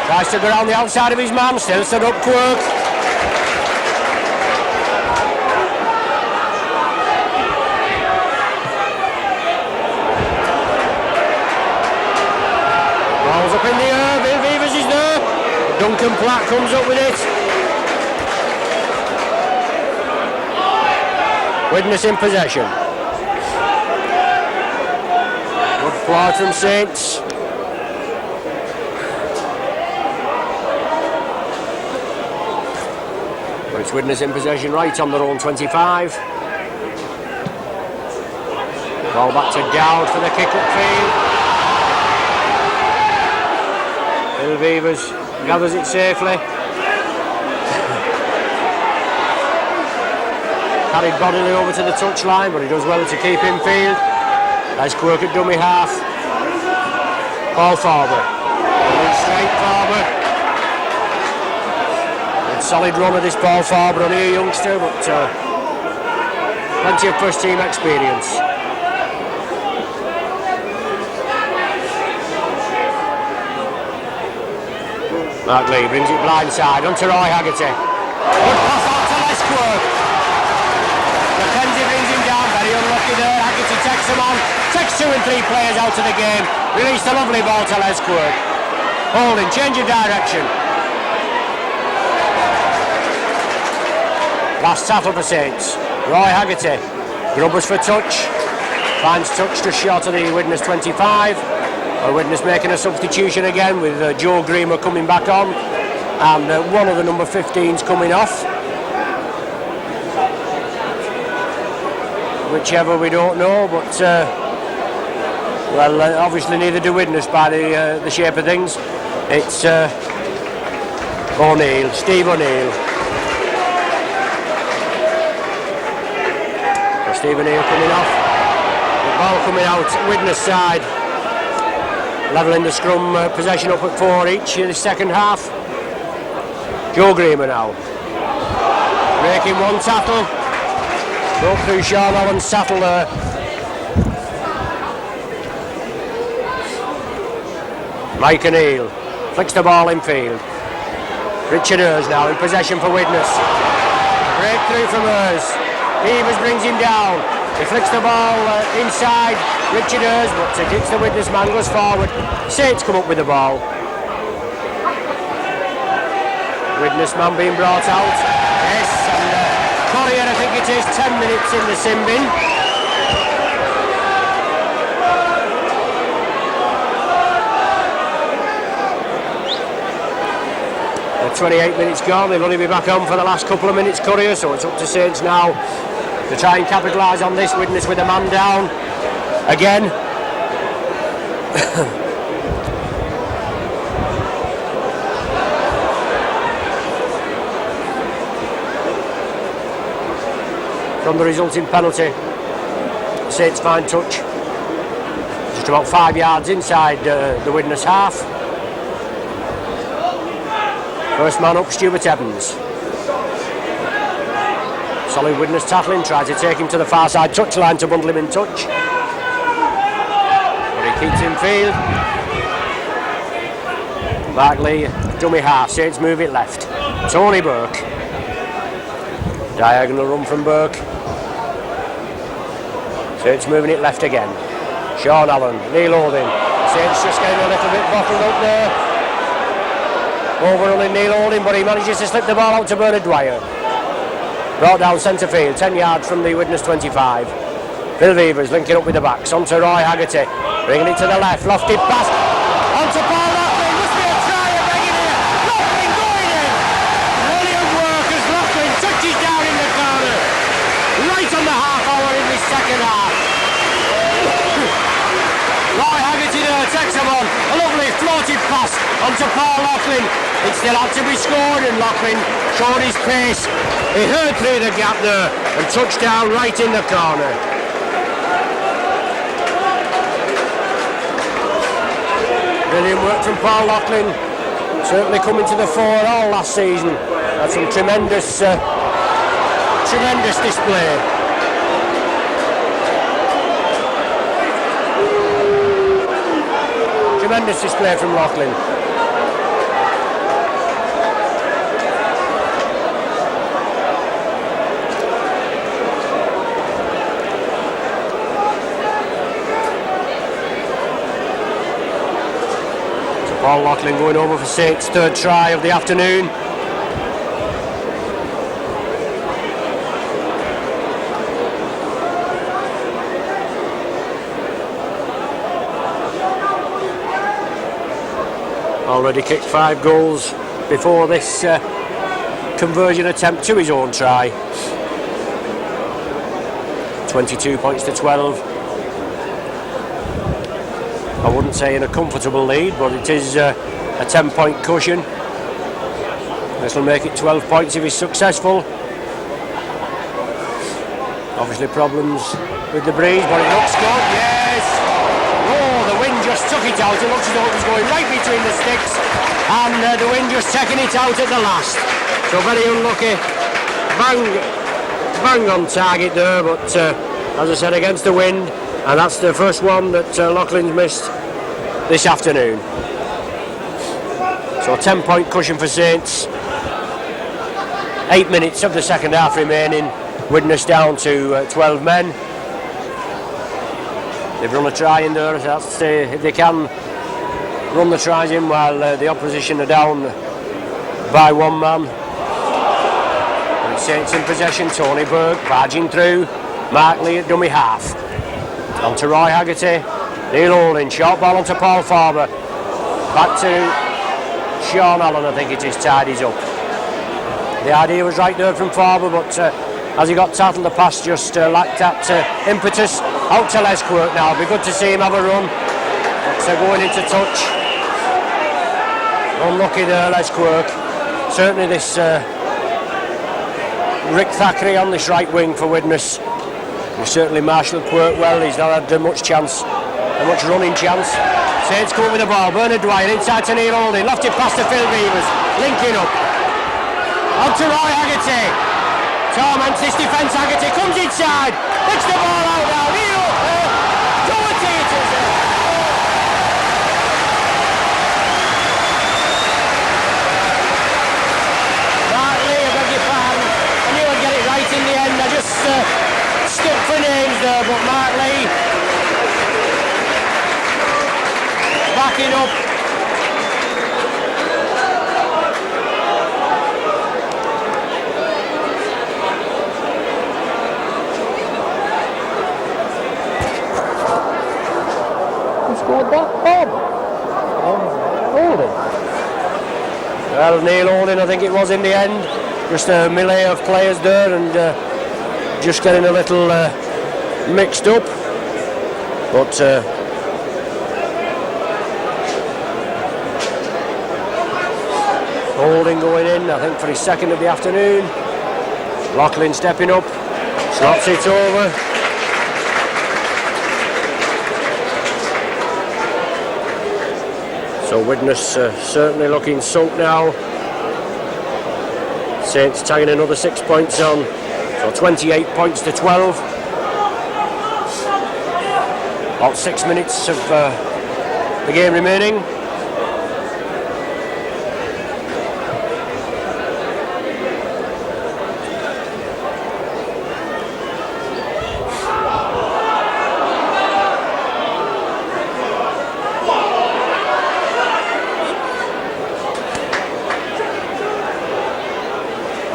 Tries to go around the outside of his man, still stood up Quirk. Duncan Platt comes up with it. Widnes in possession. Good fly from Saints. But it's Widnes in possession right on their own 25. Ball back to Dowd for the kick upfield. Phil Beavers gathers it safely. Carried bodily over to the touchline, but he does well to keep in field. Nice work at dummy half. Paul Farber. Straight Farber. Good solid run of this Paul Farber, only a youngster, but plenty of first team experience. Mark Lee brings it blindside onto Roy Haggerty. Good pass out to Lesquerk. McKenzie brings him down, very unlucky there. Haggerty takes him on, takes 2 and 3 players out of the game. Released a lovely ball to Lesquerk. Holding, change of direction. Last tackle for Saints. Roy Haggerty. Grubbers for touch. Finds touch just short of the Widnes 25. Widnes making a substitution again with Joe Greener coming back on. And one of the number 15s coming off. Whichever we don't know, but obviously neither do Widnes by the shape of things. It's O'Neill, Steve O'Neill. So Steve O'Neill coming off. The ball coming out, Widnes side. Levelling the scrum possession up at 4 each in the second half. Joe Greener now. Breaking one tackle. Broke through Sean Allen's tackle there. Mike O'Neill flicks the ball in field. Richard Hers now in possession for Widnes. Breakthrough from Hers. Beavers brings him down. He flicks the ball inside Richard Hers, but hits the Widnes man, goes forward. Saints come up with the ball. Widnes man being brought out. Yes, and Collier, I think it is 10 minutes in the sin bin. 28 minutes gone. They'll only be back on for the last couple of minutes, Courier, so it's up to Saints now to try and capitalise on this. Widnes with a man down again. From the resulting penalty, Saints find touch just about 5 yards inside the Widnes half. First man up, Stuart Evans. Solid Widnes tackling, tried to take him to the far side touchline to bundle him in touch. But he keeps in field. Mark Lee, dummy half, Saints move it left. Tony Burke. Diagonal run from Burke. Saints moving it left again. Sean Allen, Neil Holding. Saints just getting a little bit bottled up there. Overrunning Neil Holding, but he manages to slip the ball out to Bernard Dwyer. Brought down centre field, 10 yards from the Widnes 25. Phil Beavers linking up with the backs, onto Roy Haggerty. Bringing it to the left, lofted pass. Onto Paul Loughlin, must be a try, I beg it here. Loughlin going in. Brilliant work as Loughlin touches down in the corner. Right on the half hour in this second half. Roy Haggerty there takes him on. A lovely floated pass onto Paul Loughlin. It still had to be scored, and Loughlin showed his pace. He heard through the gap there and touched down right in the corner. Brilliant work from Paul Loughlin. Certainly coming to the fore all last season. That's some tremendous display. Tremendous display from Loughlin. Paul Loughlin going over for Saints' third try of the afternoon. Already kicked 5 goals before this conversion attempt to his own try. 22 points to 12. I wouldn't say in a comfortable lead, but it is a 10-point cushion. This will make it 12 points if he's successful. Obviously problems with the breeze, but it looks good, yes! Oh, the wind just took it out. It looks as though it was going right between the sticks, and the wind just taking it out at the last. So very unlucky. Bang on target there, but as I said, against the wind. And that's the first one that Loughlin's missed this afternoon. So a 10-point cushion for Saints. 8 minutes of the second half remaining. Widnes down to 12 men. They've run a try in there. That's to say, if they can run the tries in while the opposition are down by 1 man. And Saints in possession. Tony Burke barging through. Mark Lee at dummy half. On to Roy Haggerty, Neil Holding, short ball onto Paul Farber, back to Sean Allen, I think it is, tidies up. The idea was right there from Farber, but as he got tackled, the pass just lacked that impetus. Out to Les Quirk now, it'll be good to see him have a run, but going into touch. Unlucky there, Les Quirk. Certainly this Rick Thackeray on this right wing for Widnes. He's certainly marshalled Quirk well. He's not had much chance, much running chance. Saints go with the ball. Bernard Dwyer inside to Neil Holding. Lofted pass to Phil Beavers. Linking up. On to Roy Haggerty. Torments this defence. Haggerty comes inside. Picks the ball out now. Neil Doherty it is. Mark Lee, I beg your pardon. I knew I'd get it right in the end. I just stuck for names there, but Mark Lee backing up. Who scored that? Bob? Holding. Well, Neil Holding, I think it was in the end. Just a melee of players there, and just getting a little mixed up, but Holding going in, I think for his second of the afternoon. Loughlin stepping up, slots it over. So Widnes certainly looking sunk now. Saints tagging another 6 points on. So 28 points to 12. About 6 minutes of the game remaining.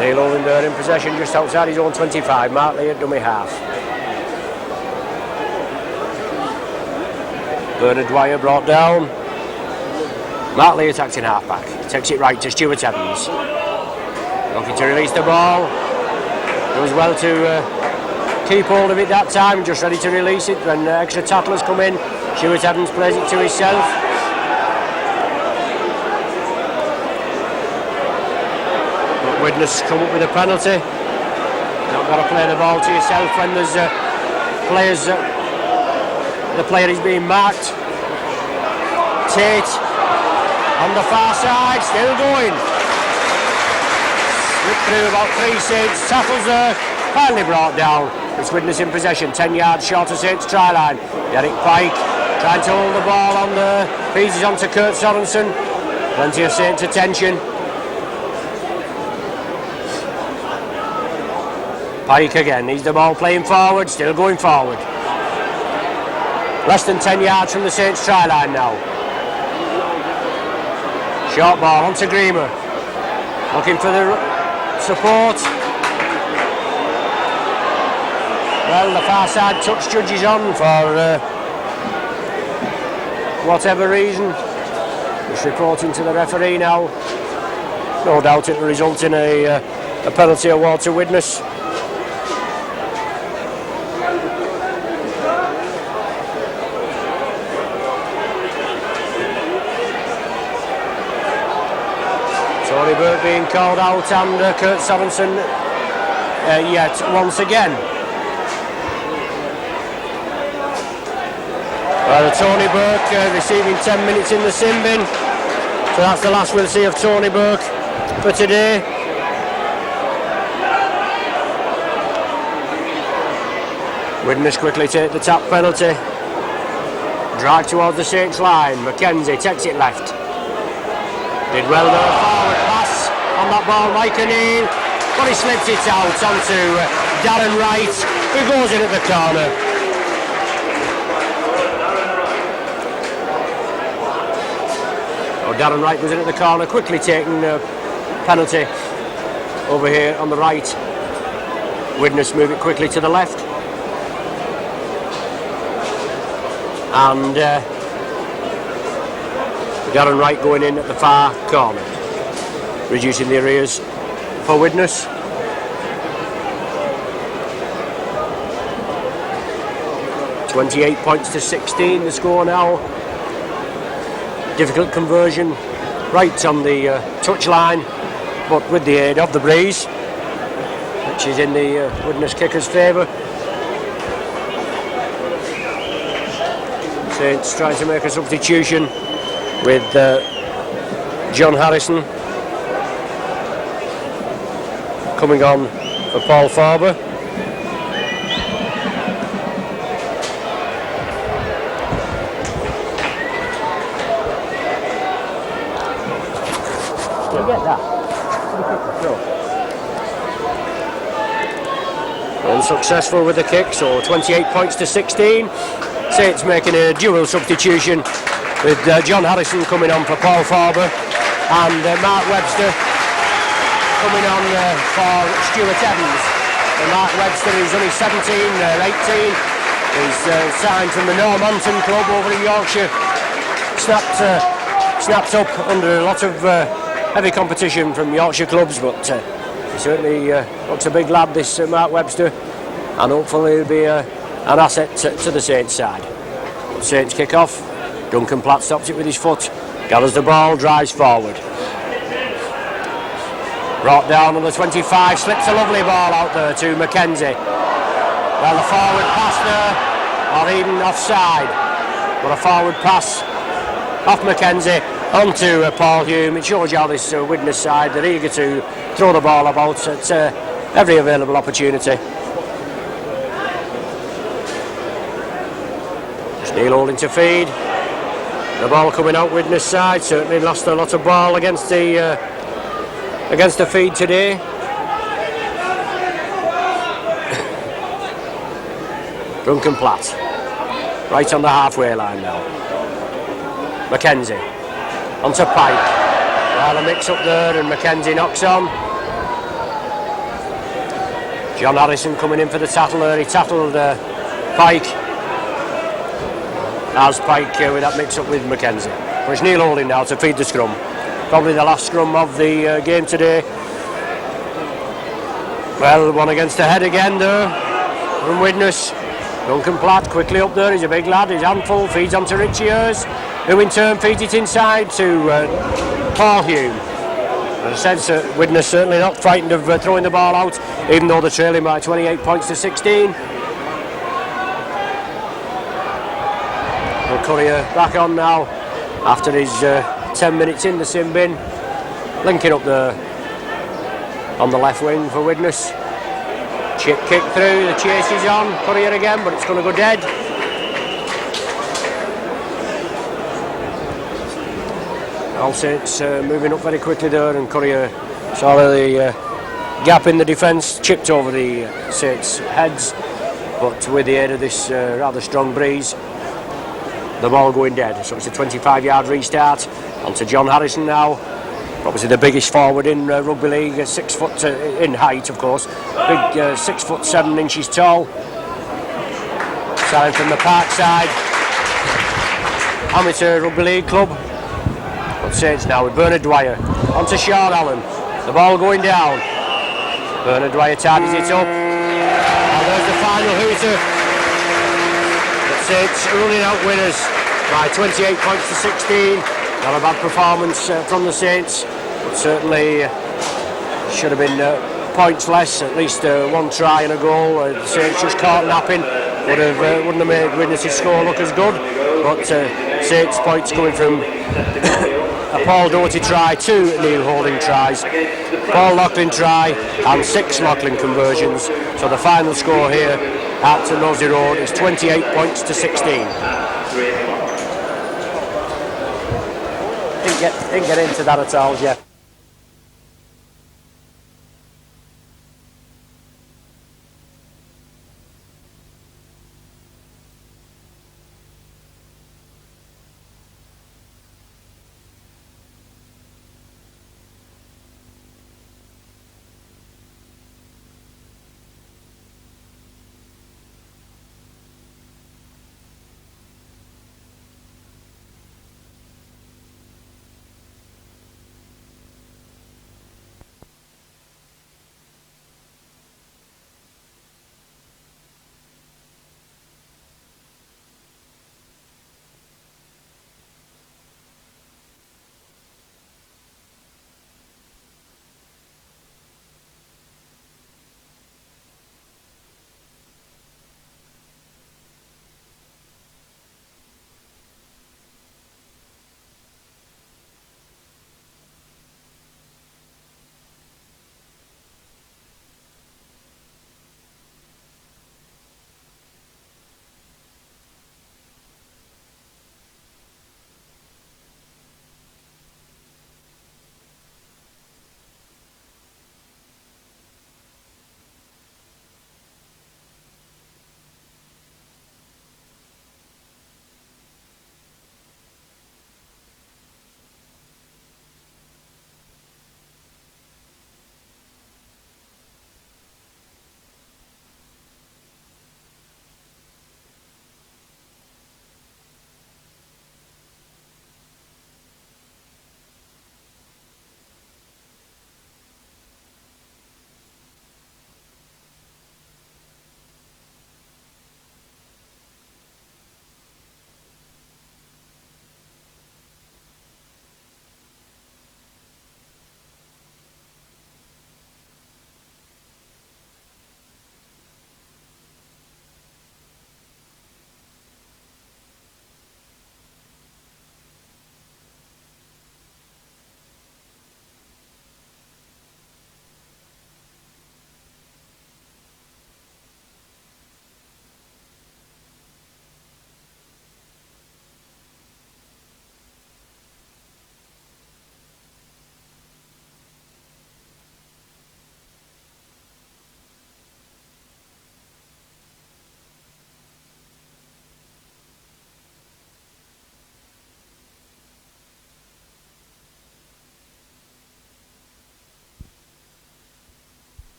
Neil Holding there in possession just outside his own 25. Mark Lee at dummy half. Bernard Dwyer brought down. Mark Lee attacked in half back. Takes it right to Stuart Evans. Looking to release the ball. Does well to keep hold of it that time. Just ready to release it when extra tacklers come in. Stuart Evans plays it to himself. Widnes come up with a penalty. Not got to play the ball to yourself when there's players. The player is being marked. Tate on the far side, still going. Slipped through about 3 Saints. Tackles there, finally brought down. It's Widnes in possession, 10 yards short of Saints' try line. Derek Pike trying to hold the ball on there. Feeds on to Kurt Sorensen. Plenty of Saints attention. Pike again, needs the ball playing forward, still going forward. Less than 10 yards from the Saints try line now. Short ball onto Grima. Looking for the support. Well, the far side touch judge is on for whatever reason. Just reporting to the referee now. No doubt it will result in a penalty award to Widnes. Tony Burke being called out and Kurt Sorensen yet once again. Well, Tony Burke receiving 10 minutes in the sin bin. So that's the last we'll see of Tony Burke for today. Widnes quickly take the tap penalty. Drive towards the Saints line. McKenzie takes it left. Did well there, forward pass on that ball, Mike O'Neill, but he slips it out onto Darren Wright, who goes in at the corner. Oh, Darren Wright was in at the corner, quickly taking a penalty over here on the right. Widnes move it quickly to the left. And Darren Wright going in at the far corner, reducing the arrears for Widnes. (28 points to 16) the score now. Difficult conversion right on the touchline, but with the aid of the breeze, which is in the Widnes kicker's favour. Saints trying to make a substitution with John Harrison coming on for Paul Farber. You get that? Unsuccessful with the kick, so 28 points to 16. Saints making a dual substitution with John Harrison coming on for Paul Farber and Mark Webster coming on for Stuart Evans. And Mark Webster is only 17, 18. He's signed from the Normanton club over in Yorkshire. Snapped up under a lot of heavy competition from Yorkshire clubs, but he certainly looks a big lad, this Mark Webster, and hopefully he'll be an asset to the Saints side. Saints kick off. Duncan Platt stops it with his foot, gathers the ball, drives forward. Brought down on the 25, slips a lovely ball out there to McKenzie. Well, a forward pass there, or even offside, but a forward pass off McKenzie onto Paul Hume. It shows you how this Widnes side, they're eager to throw the ball about at every available opportunity. Neil holding to feed. The ball coming out Widnes side, certainly lost a lot of ball against the feed today. Duncan Platt, right on the halfway line now. McKenzie, onto Pike. Well, a mix up there and McKenzie knocks on. John Harrison coming in for the tackle there, he tackled Pike. As Pike with that mix up with McKenzie. But it's Neil Holding now to feed the scrum. Probably the last scrum of the game today. Well, one against the head again there from Widnes. Duncan Platt quickly up there, he's a big lad, he's handful, feeds onto Richie Ayres, who in turn feeds it inside to Paul Hume. As I said, Widnes certainly not frightened of throwing the ball out, even though they're trailing by 28 points to 16. Courier back on now after his 10 minutes in the sin bin, linking up there on the left wing for Widnes. Chip kick through, the chase is on, Courier again, but it's going to go dead. All Saints moving up very quickly there, and Courier saw the gap in the defence, chipped over the Saints' heads, but with the aid of this rather strong breeze, the ball going dead. So it's a 25-yard restart. On to John Harrison now. Obviously the biggest forward in rugby league, 6 foot in height, of course. Big 6 foot 7 inches tall. Signing from the Parkside Amateur Rugby League Club. But Saints now with Bernard Dwyer. On to Sean Allen. The ball going down. Bernard Dwyer tidies it up. And there's the final hooter. But Saints running out winners by 28 points to 16. Not a bad performance from the Saints, but certainly should have been points less, at least 1 try and a goal. The Saints just caught napping. Wouldn't have made Widnes' score look as good, but Saints points coming from a Paul Doherty try, 2 Neil Holding tries, Paul Loughlin try and 6 Loughlin conversions. So the final score here at Nosey Road is 28 points to 16. Didn't get into that at all yet.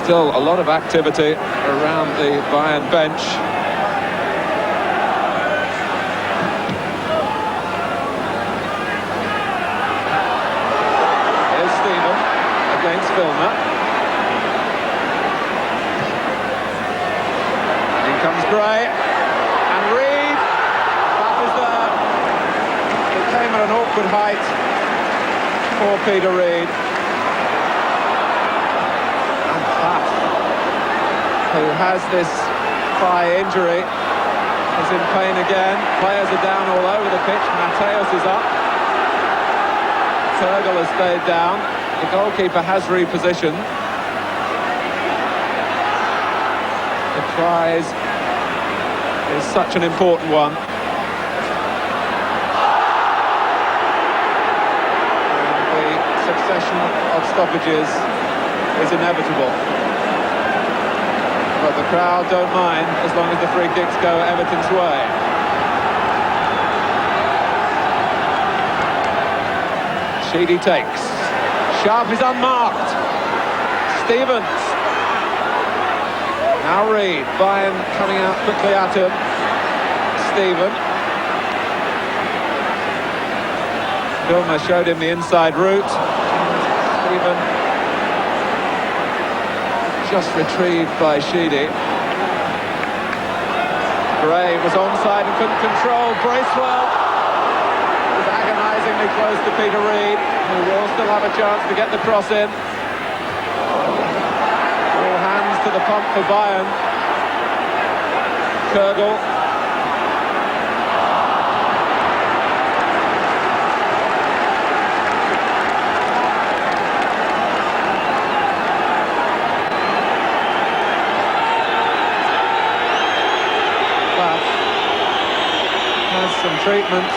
Still a lot of activity around the Bayern bench. Here's Stephen against Vilma. In comes Gray. And Reed. That is it came at an awkward height for Peter Reed. Who has this thigh injury, is in pain again. Players are down all over the pitch. Mateus is up. Turgel has stayed down. The goalkeeper has repositioned. The prize is such an important one. And the succession of stoppages is inevitable. But the crowd don't mind as long as the free kicks go Everton's way. Sheedy takes. Sharp is unmarked. Stevens. Now Reed. Bayern coming out quickly at him. Stephen. Vilma showed him the inside route. Stephen just retrieved by Sheedy. Gray was onside and couldn't control. Bracewell was agonisingly close to Peter Reed, who will still have a chance to get the cross in. All hands to the pump for Bayern. Turgel. Some treatment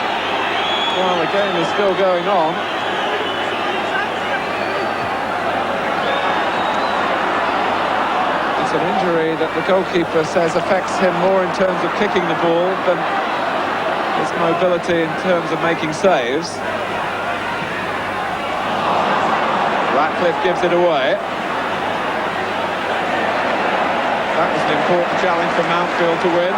while the game is still going on. It's an injury that the goalkeeper says affects him more in terms of kicking the ball than his mobility in terms of making saves. Ratcliffe gives it away. That was an important challenge for Mountfield to win.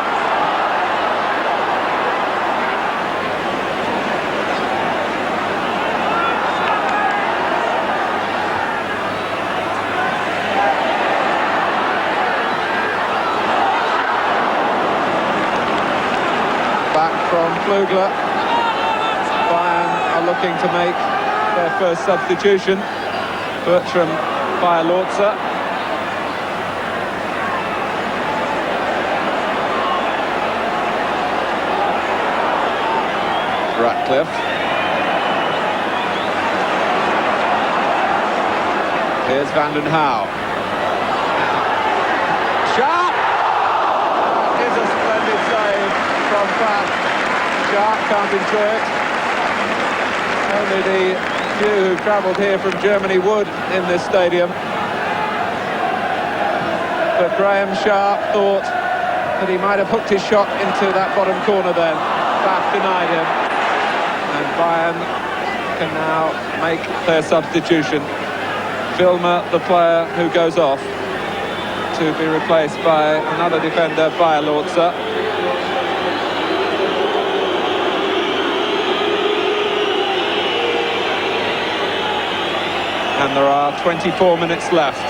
From Flugler. Bayern are looking to make their first substitution. Bertram Bayerlorza. Ratcliffe. Here's Van den Houw. Sharp! That is a splendid save from Pat. Sharp can't enjoy it. Only the few who travelled here from Germany would in this stadium. But Graham Sharp thought that he might have hooked his shot into that bottom corner then. Bath denied him. And Bayern can now make their substitution. Vilma, the player who goes off, to be replaced by another defender, Bayerlorza. And there are 24 minutes left.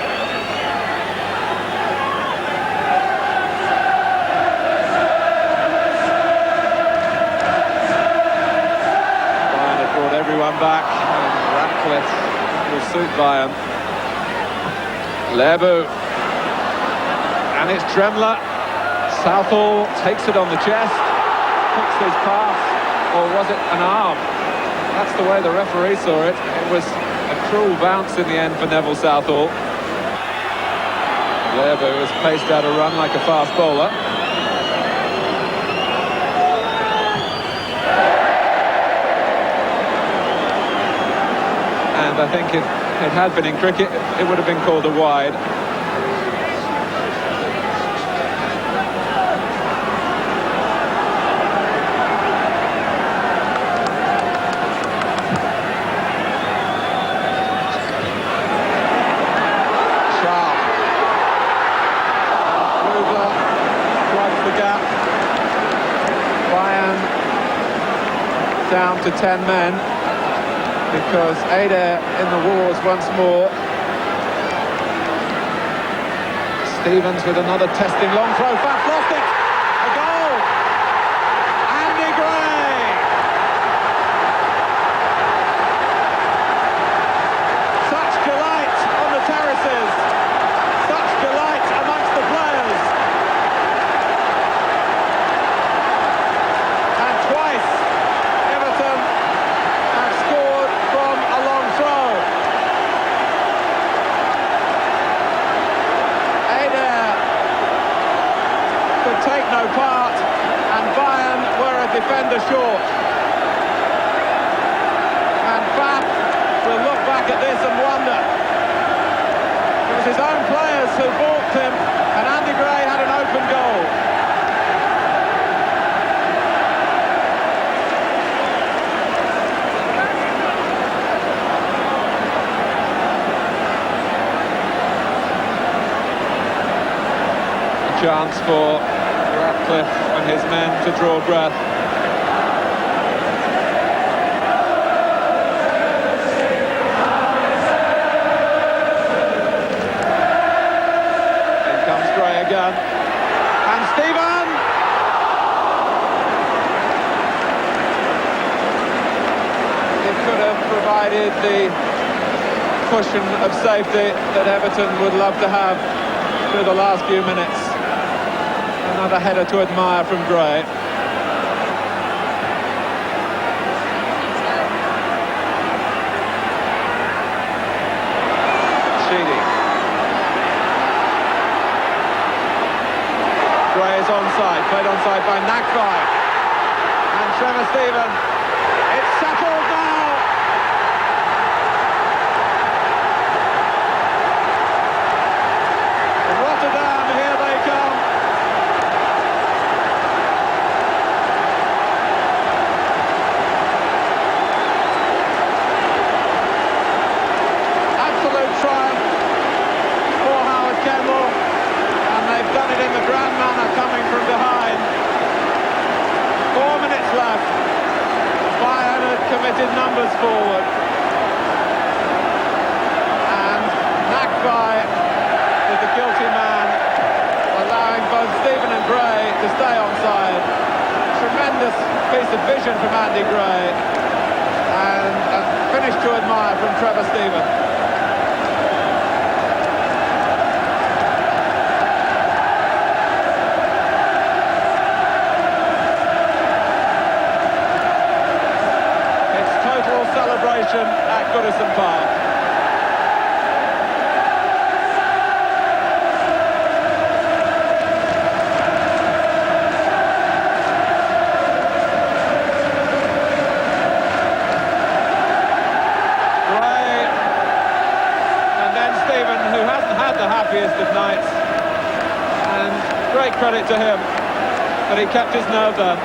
Bayern have brought everyone back, and Ratcliffe will suit Bayern. Lebu. And it's Dremler. Southall takes it on the chest, puts his pass, or was it an arm? That's the way the referee saw it. It was a cruel bounce in the end for Neville Southall. Lebu has paced out a run like a fast bowler. And I think if it had been in cricket, it would have been called a wide. down to 10 men because Adair in the wars once more. Stevens with another testing long throw. Faf lost it. A goal. Andy Gray. Such delight on the terraces. Such delight amongst the players. And twice Everton have scored from a long throw. Adair could take no part, and Bayern were a defender short. And Faf will look back at this and wonder. It was his own players who balked him, and Andy Gray had an open goal. A chance for Ratcliffe and his men to draw breath. In comes Gray again. And Stephen! It could have provided the cushion of safety that Everton would love to have through the last few minutes. Another header to admire from Gray. Sheedy. Gray is onside, played onside by Nakvi. And Trevor Stephen. It's settled now. Rotterdam, here they come. Absolute triumph for Howard Kendall, and they've done it in the grand manner, coming from behind. 4 minutes left. Bayern had committed numbers forward, and Nakvi is the guilty man, allowing both Stephen and Gray to stay onside. Tremendous piece of vision from Andy Gray, and a finish to admire from Trevor Stephen. It's total celebration at Goodison Park. The happiest of nights, and great credit to him that he kept his nerve there.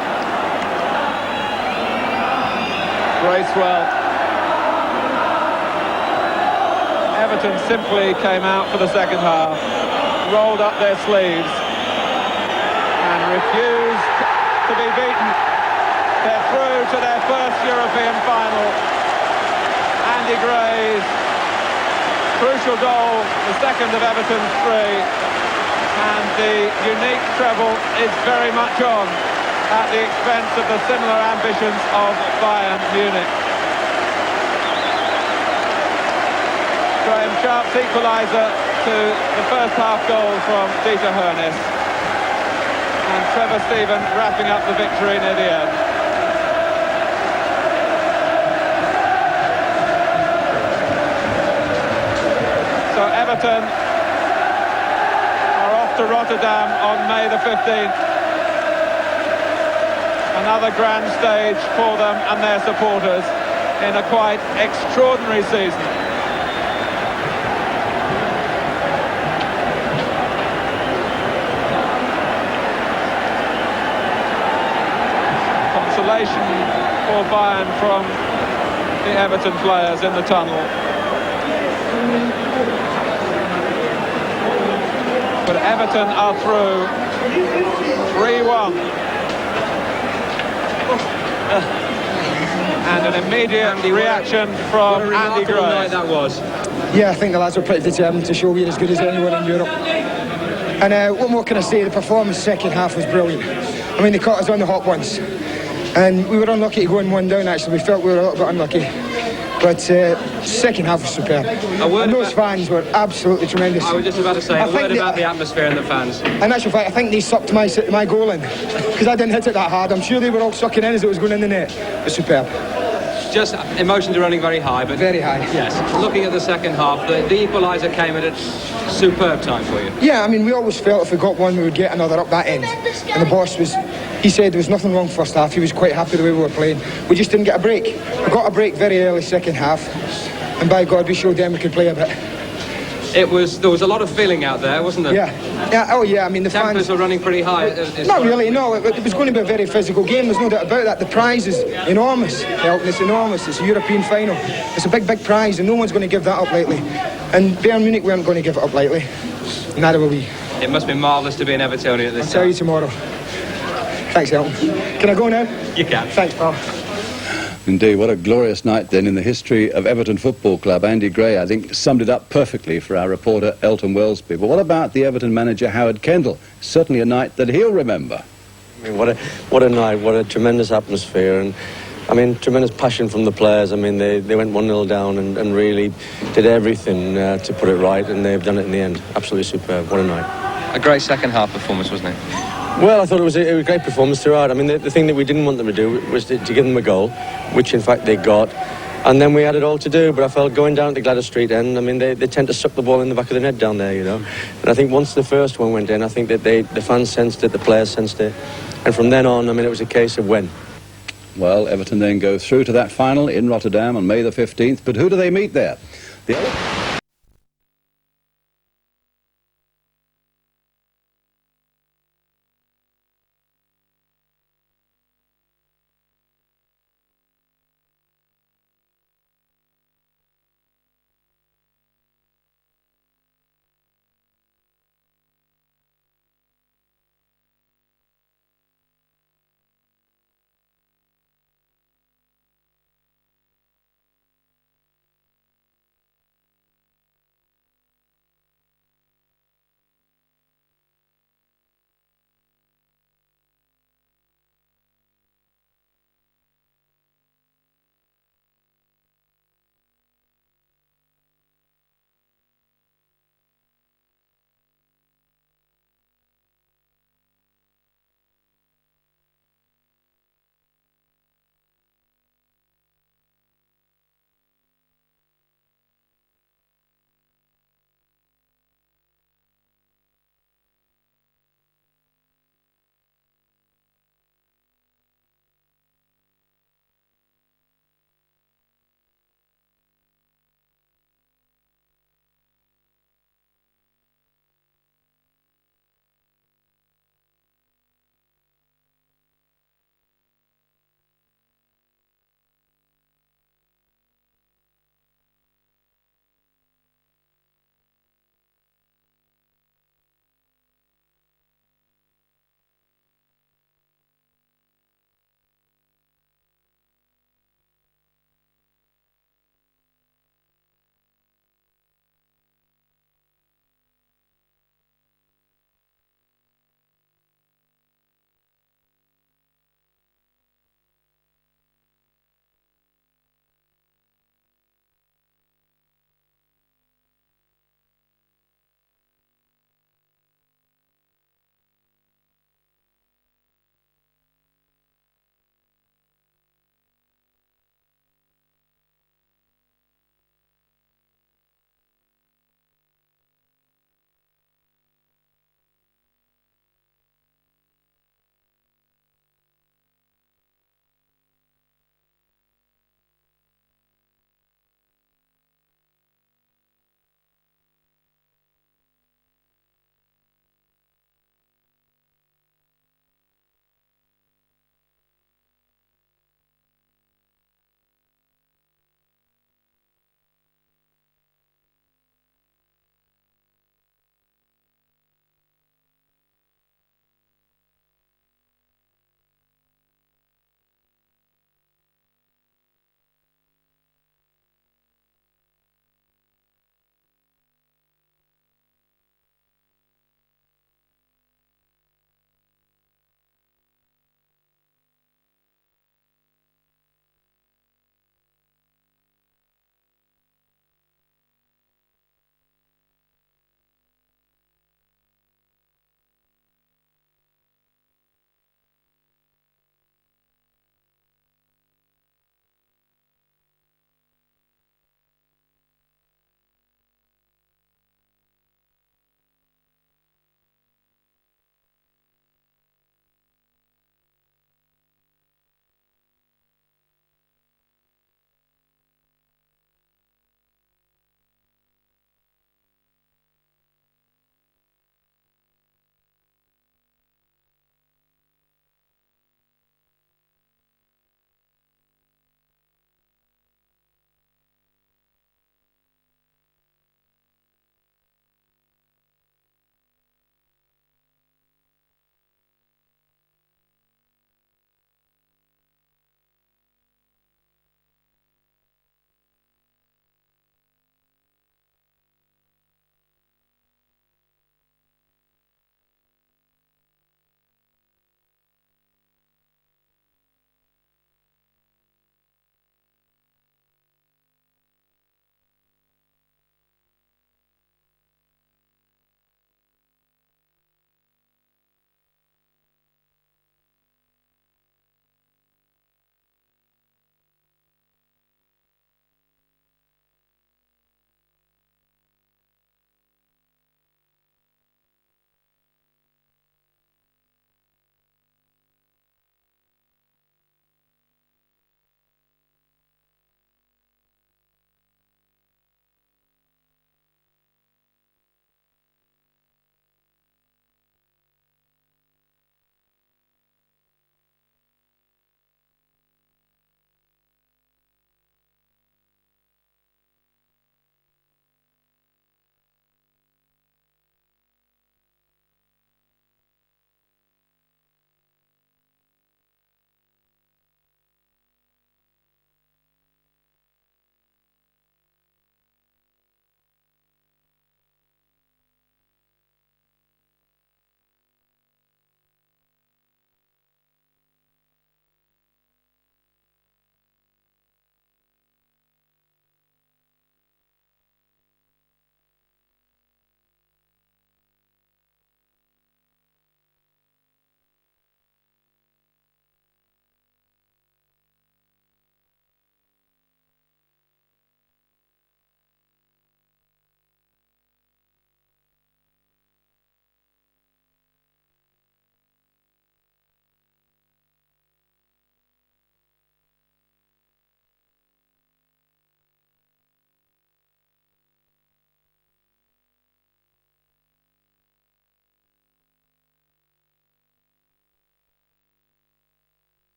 Bracewell. Everton simply came out for the second half, rolled up their sleeves and refused to be beaten. They're through to their first European final. Andy Gray's crucial goal, the second of Everton's three, and the unique treble is very much on at the expense of the similar ambitions of Bayern Munich. Graham Sharp's equaliser to the first half goal from Dieter Hoeneß, and Trevor Stephen wrapping up the victory near the end. So Everton are off to Rotterdam on May the 15th. Another grand stage for them and their supporters in a quite extraordinary season. Consolation for Bayern from the Everton players in the tunnel. But Everton are through 3-1. And an immediate reaction from Andy Gray. Night that was. Yeah, I think the lads were pretty determined to show we're as good as anyone in Europe. And what more can I say? The performance second half was brilliant. I mean, they caught us on the hop once. And we were unlucky to go in 1 down, actually. We felt we were a little bit unlucky. But second half was superb. And those fans were absolutely tremendous. I was just about to say, a word about the atmosphere and the fans. In actual fact, I think they sucked my goal in. Because I didn't hit it that hard. I'm sure they were all sucking in as it was going in the net. It was superb. Just emotions are running very high, but very high. Yes. Looking at the second half, the equaliser came at a superb time for you. Yeah, I mean, we always felt if we got one, we would get another up that end. And the boss he said there was nothing wrong first half. He was quite happy the way we were playing. We just didn't get a break. We got a break very early second half, and by God, we showed them we could play a bit. There was a lot of feeling out there, wasn't there? Yeah. Oh yeah. I mean, the tempers were running pretty high. Not really. No, it was going to be a very physical game. There's no doubt about that. The prize is enormous. It's enormous. It's a European final. It's a big, big prize, and no one's going to give that up lightly. And Bayern Munich weren't going to give it up lightly. Neither will we. It must be marvellous to be an Evertonian at this time. I'll tell you tomorrow. Thanks, Elton. Can I go now? You can. Thanks, pal. Indeed, what a glorious night then in the history of Everton Football Club. Andy Gray, I think, summed it up perfectly for our reporter Elton Wellesby. But what about the Everton manager Howard Kendall? Certainly a night that he'll remember. I mean, what a night, what a tremendous atmosphere, and I mean, tremendous passion from the players. I mean, they went 1-0 down and really did everything to put it right, and they've done it in the end. Absolutely superb. What a night. A great second half performance, wasn't it? Well, I thought it was a great performance throughout. I mean, the thing that we didn't want them to do was to give them a goal, which in fact they got. And then we had it all to do, but I felt going down at the Gladys Street end, I mean, they tend to suck the ball in the back of the net down there, you know. And I think once the first one went in, I think that the fans sensed it, the players sensed it. And from then on, I mean, it was a case of when. Well, Everton then go through to that final in Rotterdam on May the 15th, but who do they meet there?